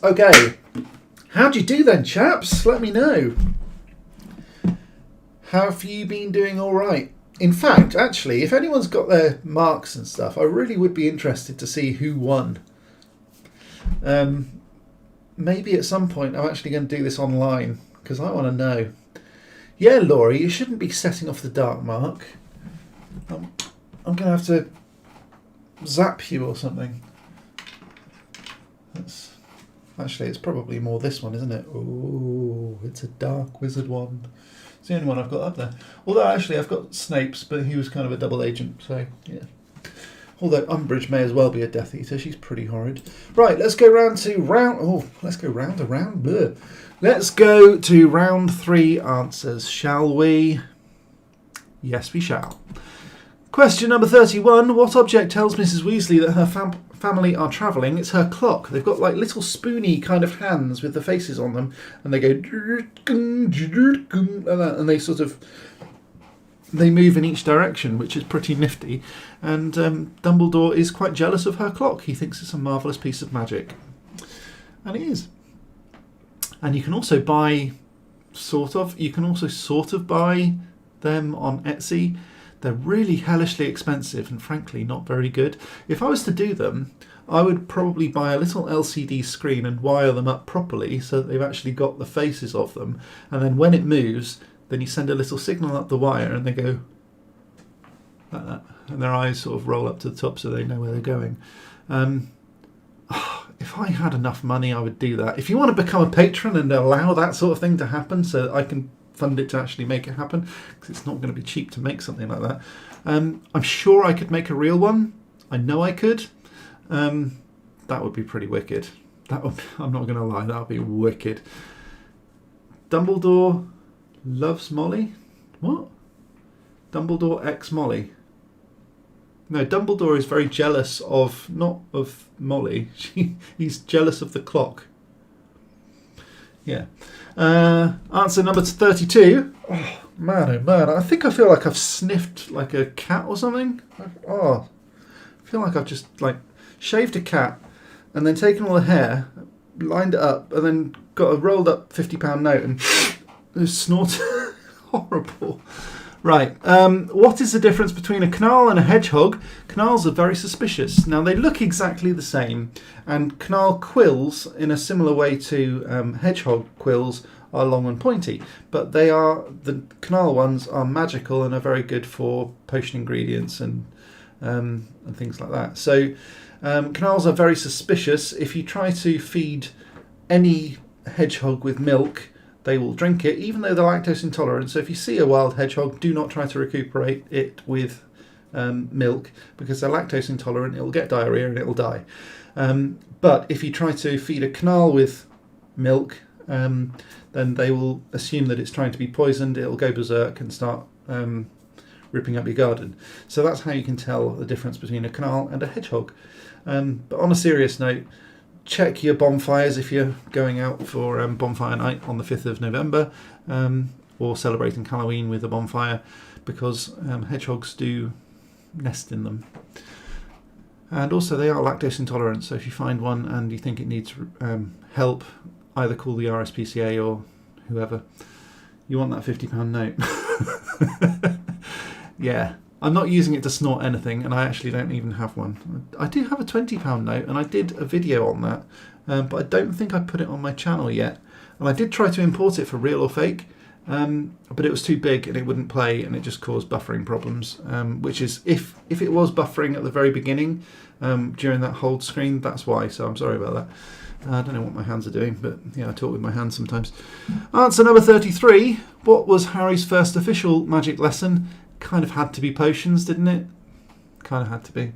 Okay. How'd you do then, chaps? Let me know. Have you been doing all right? In fact, actually, if anyone's got their marks and stuff, I really would be interested to see who won. Maybe at some point I'm actually going to do this online because I want to know. Yeah, Laura, you shouldn't be setting off the dark mark. I'm going to have to zap you or something. Actually, it's probably more this one, isn't it? Oh, it's a dark wizard wand. It's the only one I've got up there. Although actually I've got Snape's, but he was kind of a double agent, so yeah. Although Umbridge may as well be a Death Eater, she's pretty horrid. Right, let's go round to round. Oh, let's go round to round. Bleh. Let's go to round 3 answers, shall we? Yes, we shall. Question number 31. What object tells Mrs. Weasley that her family are travelling? It's her clock. They've got like little spoony kind of hands with the faces on them, and they go and they sort of move in each direction, which is pretty nifty. And Dumbledore is quite jealous of her clock. He thinks it's a marvellous piece of magic, and it is. And you can also buy sort of buy them on Etsy. They're really hellishly expensive and frankly not very good. If I was to do them, I would probably buy a little LCD screen and wire them up properly so that they've actually got the faces of them. And then when it moves, then you send a little signal up the wire and they go like that. And their eyes sort of roll up to the top so they know where they're going. If I had enough money, I would do that. If you want to become a patron and allow that sort of thing to happen so that I can fund it to actually make it happen, because it's not going to be cheap to make something like that. I'm sure I could make a real one. I know I could. That would be pretty wicked. I'm not going to lie, that would be wicked. Dumbledore loves Molly? What? Dumbledore X Molly? No, Dumbledore is very jealous of, not of Molly, he's jealous of the clock. Yeah. Answer number 32. Oh man, I think I feel like I've sniffed like a cat or something. I feel like I've just like shaved a cat and then taken all the hair, lined it up, and then got a rolled up £50 note and just snorted. Horrible. Right, what is the difference between a canal and a hedgehog? Canals are very suspicious. Now, they look exactly the same, and canal quills, in a similar way to hedgehog quills, are long and pointy. But the canal ones are magical and are very good for potion ingredients and things like that. So, canals are very suspicious. If you try to feed any hedgehog with milk, they will drink it, even though they're lactose intolerant. So if you see a wild hedgehog, do not try to recuperate it with milk, because they're lactose intolerant. It will get diarrhea and it will die. But if you try to feed a canal with milk, then they will assume that it's trying to be poisoned. It will go berserk and start ripping up your garden. So that's how you can tell the difference between a canal and a hedgehog. But on a serious note, check your bonfires if you're going out for bonfire night on the 5th of November, or celebrating Halloween with a bonfire, because hedgehogs do nest in them. And also they are lactose intolerant, so if you find one and you think it needs help, either call the RSPCA or whoever. You want that £50 note. Yeah. I'm not using it to snort anything, and I actually don't even have one. I do have a £20 note, and I did a video on that, but I don't think I put it on my channel yet. And I did try to import it for real or fake, but it was too big and it wouldn't play, and it just caused buffering problems, which is, if it was buffering at the very beginning, during that hold screen, that's why, so I'm sorry about that. I don't know what my hands are doing, but yeah, I talk with my hands sometimes. Answer number 33. What was Harry's first official magic lesson? Kind of had to be potions, didn't it? Kind of had to be.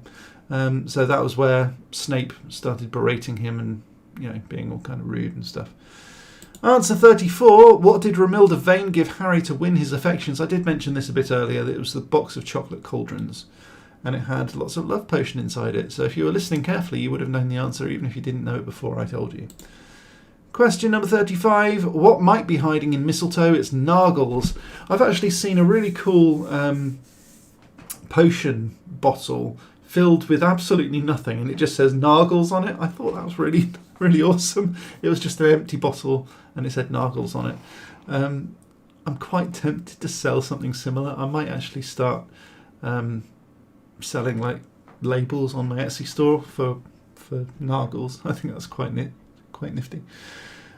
So that was where Snape started berating him and, being all kind of rude and stuff. Answer 34. What did Romilda Vane give Harry to win his affections? I did mention this a bit earlier, that it was the box of chocolate cauldrons, and it had lots of love potion inside it. So if you were listening carefully, you would have known the answer, even if you didn't know it before I told you. Question number 35. What might be hiding in mistletoe? It's Nargles. I've actually seen a really cool potion bottle filled with absolutely nothing, and it just says Nargles on it. I thought that was really, really awesome. It was just an empty bottle and it said Nargles on it. I'm quite tempted to sell something similar. I might actually start selling like labels on my Etsy store for Nargles. I think that's quite nifty.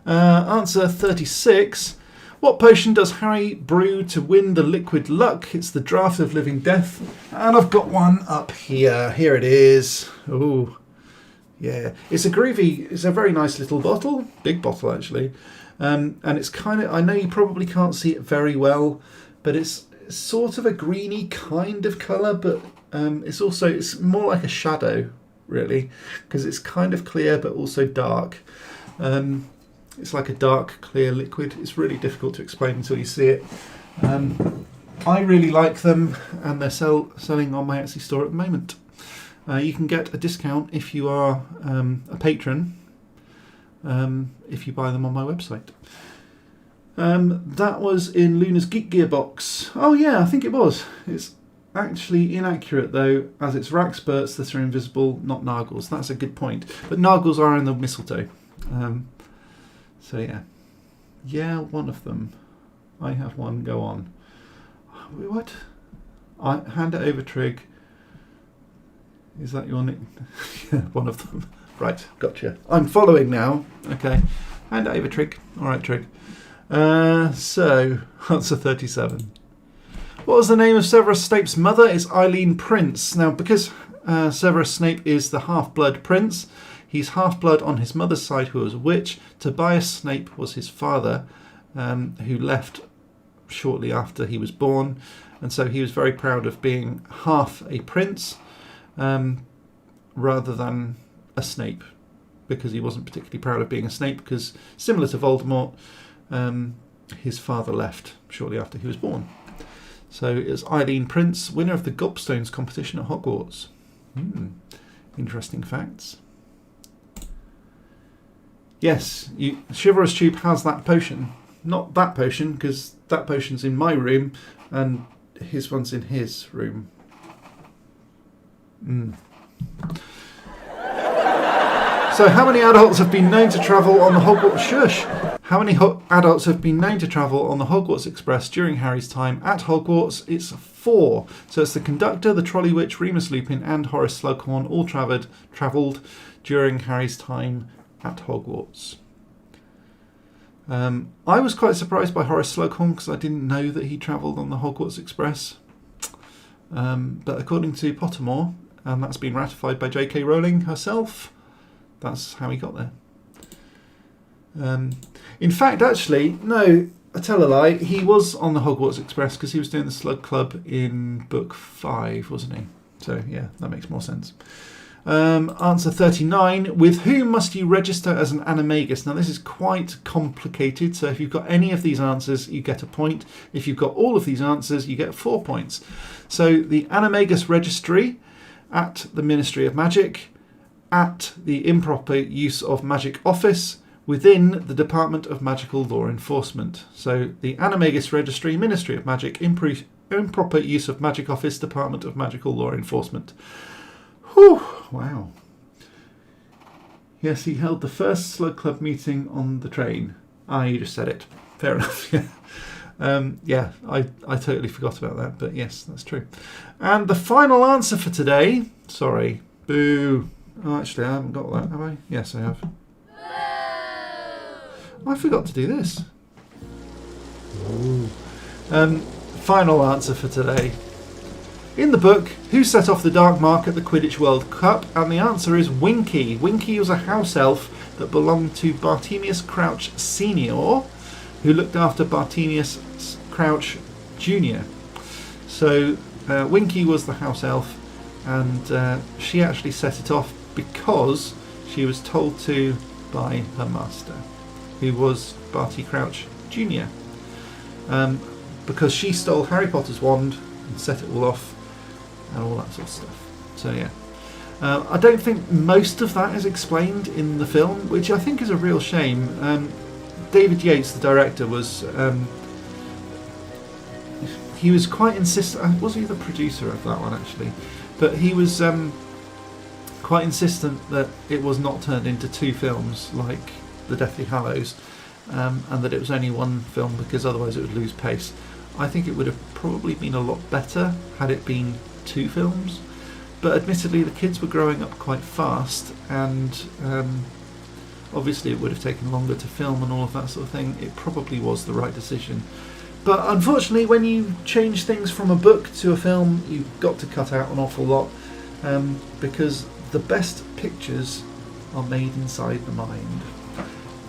Answer 36. What potion does Harry brew to win the liquid luck? It's the Draught of Living Death. And I've got one up here. Here it is. Ooh. Yeah, it's a very nice little bottle, big bottle actually, and it's kind of, I know you probably can't see it very well, but it's sort of a greeny kind of colour, but it's more like a shadow really, because it's kind of clear but also dark. It's like a dark clear liquid. It's really difficult to explain until you see it. I really like them, and they're selling on my Etsy store at the moment. You can get a discount if you are a patron, if you buy them on my website. That was in Luna's Geek Gear box. Oh yeah, I think it was. It's actually inaccurate though, as it's Raxperts that are invisible, not Nargles. That's a good point. But Nargles are in the mistletoe. So yeah. Yeah, one of them. I have one, go on. What? I hand it over, Trig. Is that your nick? Yeah, one of them. Right, gotcha. I'm following now. Okay. Hand it over, Trig. Alright, Trig. So, answer 37. What was the name of Severus Snape's mother? It's Eileen Prince. Now, because Severus Snape is the half-blood prince, he's half-blood on his mother's side, who was a witch. Tobias Snape was his father, who left shortly after he was born, and so he was very proud of being half a prince rather than a Snape, because he wasn't particularly proud of being a Snape, because similar to Voldemort, his father left shortly after he was born. So it's Eileen Prince, winner of the Gobstones competition at Hogwarts. Interesting facts. Yes, Chivalrous Tube has that potion. Not that potion, because that potion's in my room, and his one's in his room. So how many adults have been known to travel on the Hogwarts... Shush! How many adults have been known to travel on the Hogwarts Express during Harry's time at Hogwarts? It's 4. So it's the conductor, the trolley witch, Remus Lupin and Horace Slughorn all travelled during Harry's time at Hogwarts. I was quite surprised by Horace Slughorn because I didn't know that he travelled on the Hogwarts Express. But according to Pottermore, and that's been ratified by J.K. Rowling herself, that's how he got there. In fact, actually, no, I tell a lie. He was on the Hogwarts Express because he was doing the Slug Club in book 5, wasn't he? So, yeah, that makes more sense. Answer 39. With whom must you register as an animagus? Now, this is quite complicated, so if you've got any of these answers, you get a point. If you've got all of these answers, you get 4 points. So, the Animagus Registry at the Ministry of Magic, at the Improper Use of Magic Office, within the Department of Magical Law Enforcement. So the Animagus Registry, Ministry of Magic, Improper Use of Magic Office, Department of Magical Law Enforcement. Whew, wow. Yes, he held the first Slug Club meeting on the train. You just said it. Fair enough, yeah. I totally forgot about that, but yes, that's true. And the final answer for today, sorry, boo. Oh, actually, I haven't got that, have I? Yes, I have. I forgot to do this. Final answer for today. In the book, who set off the Dark Mark at the Quidditch World Cup? And the answer is Winky. Winky was a house elf that belonged to Bartemius Crouch Sr., who looked after Bartemius Crouch Jr. So Winky was the house elf, and she actually set it off because she was told to by her master, who was Barty Crouch Jr. Because she stole Harry Potter's wand and set it all off and all that sort of stuff. So yeah. I don't think most of that is explained in the film, which I think is a real shame. David Yates, the director, was he was quite insistent. Was he the producer of that one actually? But he was quite insistent that it was not turned into 2 films like The Deathly Hallows, and that it was only 1 film because otherwise it would lose pace. I think it would have probably been a lot better had it been 2 films, but admittedly the kids were growing up quite fast, and obviously it would have taken longer to film and all of that sort of thing. It probably was the right decision, but unfortunately when you change things from a book to a film, you've got to cut out an awful lot, because the best pictures are made inside the mind.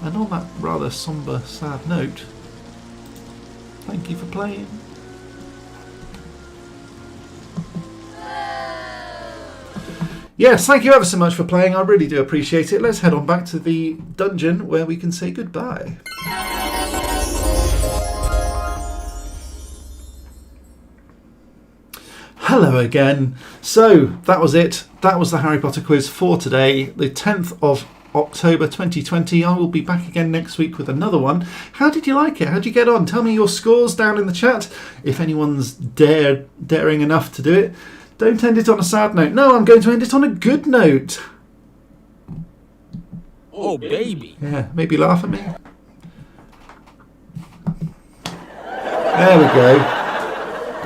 And on that rather sombre, sad note, thank you for playing. Yes, thank you ever so much for playing. I really do appreciate it. Let's head on back to the dungeon where we can say goodbye. Hello again. So, that was it. That was the Harry Potter quiz for today, the 10th of October 2020. I will be back again next week with another one. How did you like it? How did you get on? Tell me your scores down in the chat. If anyone's daring enough to do it. Don't end it on a sad note. No, I'm going to end it on a good note. Oh, baby. Yeah, maybe laugh at me. There we go.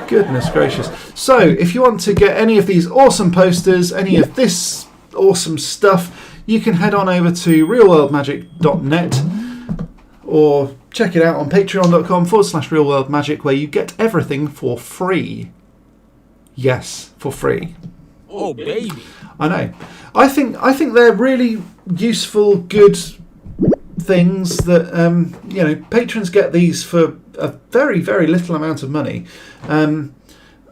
Goodness gracious. So, if you want to get any of these awesome posters, any of this awesome stuff, you can head on over to realworldmagic.net or check it out on patreon.com/realworldmagic, where you get everything for free. Yes, for free. Oh, baby. I know. I think they're really useful, good things that patrons get these for a very, very little amount of money.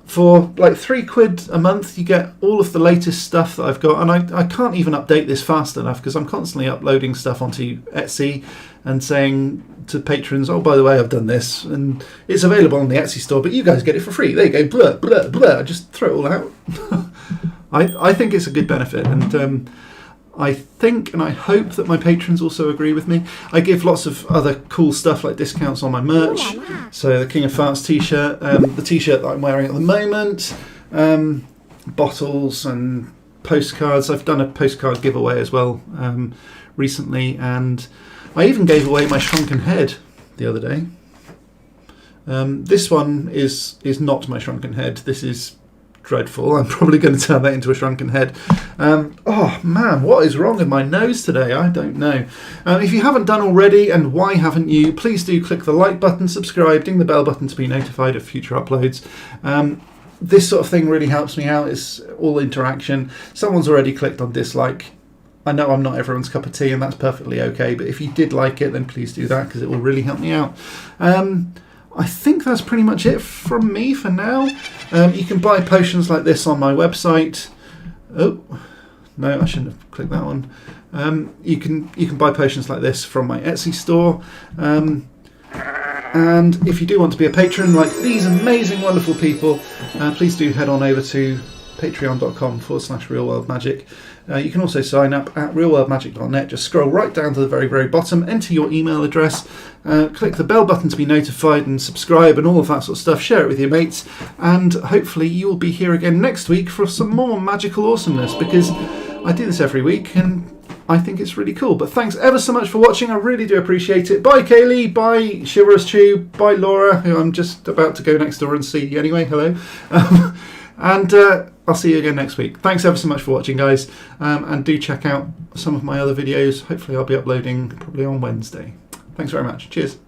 For like £3 a month, you get all of the latest stuff that I've got, and I can't even update this fast enough because I'm constantly uploading stuff onto Etsy and saying to patrons, oh, by the way, I've done this, and it's available on the Etsy store, but you guys get it for free. There you go, blah, blah, blah. I just throw it all out. I think it's a good benefit, and I think and I hope that my patrons also agree with me. I give lots of other cool stuff like discounts on my merch. So the King of Farts t-shirt, the t-shirt that I'm wearing at the moment, bottles and postcards. I've done a postcard giveaway as well recently, and I even gave away my shrunken head the other day. This one is not my shrunken head. This is dreadful. I'm probably going to turn that into a shrunken head. Oh man, what is wrong with my nose today? I don't know. If you haven't done already, and why haven't you, please do click the like button, subscribe, ding the bell button to be notified of future uploads. This sort of thing really helps me out. It's all interaction. Someone's already clicked on dislike. I know I'm not everyone's cup of tea, and that's perfectly okay, but if you did like it, then please do that because it will really help me out. I think that's pretty much it from me for now. You can buy potions like this on my website. Oh, no, I shouldn't have clicked that one. You can buy potions like this from my Etsy store. And if you do want to be a patron like these amazing, wonderful people, please do head on over to patreon.com/realworldmagic. You can also sign up at realworldmagic.net. Just scroll right down to the very, very bottom, enter your email address, click the bell button to be notified, and subscribe and all of that sort of stuff. Share it with your mates, and hopefully you will be here again next week for some more magical awesomeness, because I do this every week and I think it's really cool. But thanks ever so much for watching. I really do appreciate it. Bye Kaylee, bye Chivalrous Chew, bye Laura, who I'm just about to go next door and see anyway. Hello. And I'll see you again next week. Thanks ever so much for watching, guys. And do check out some of my other videos. Hopefully I'll be uploading probably on Wednesday. Thanks very much. Cheers.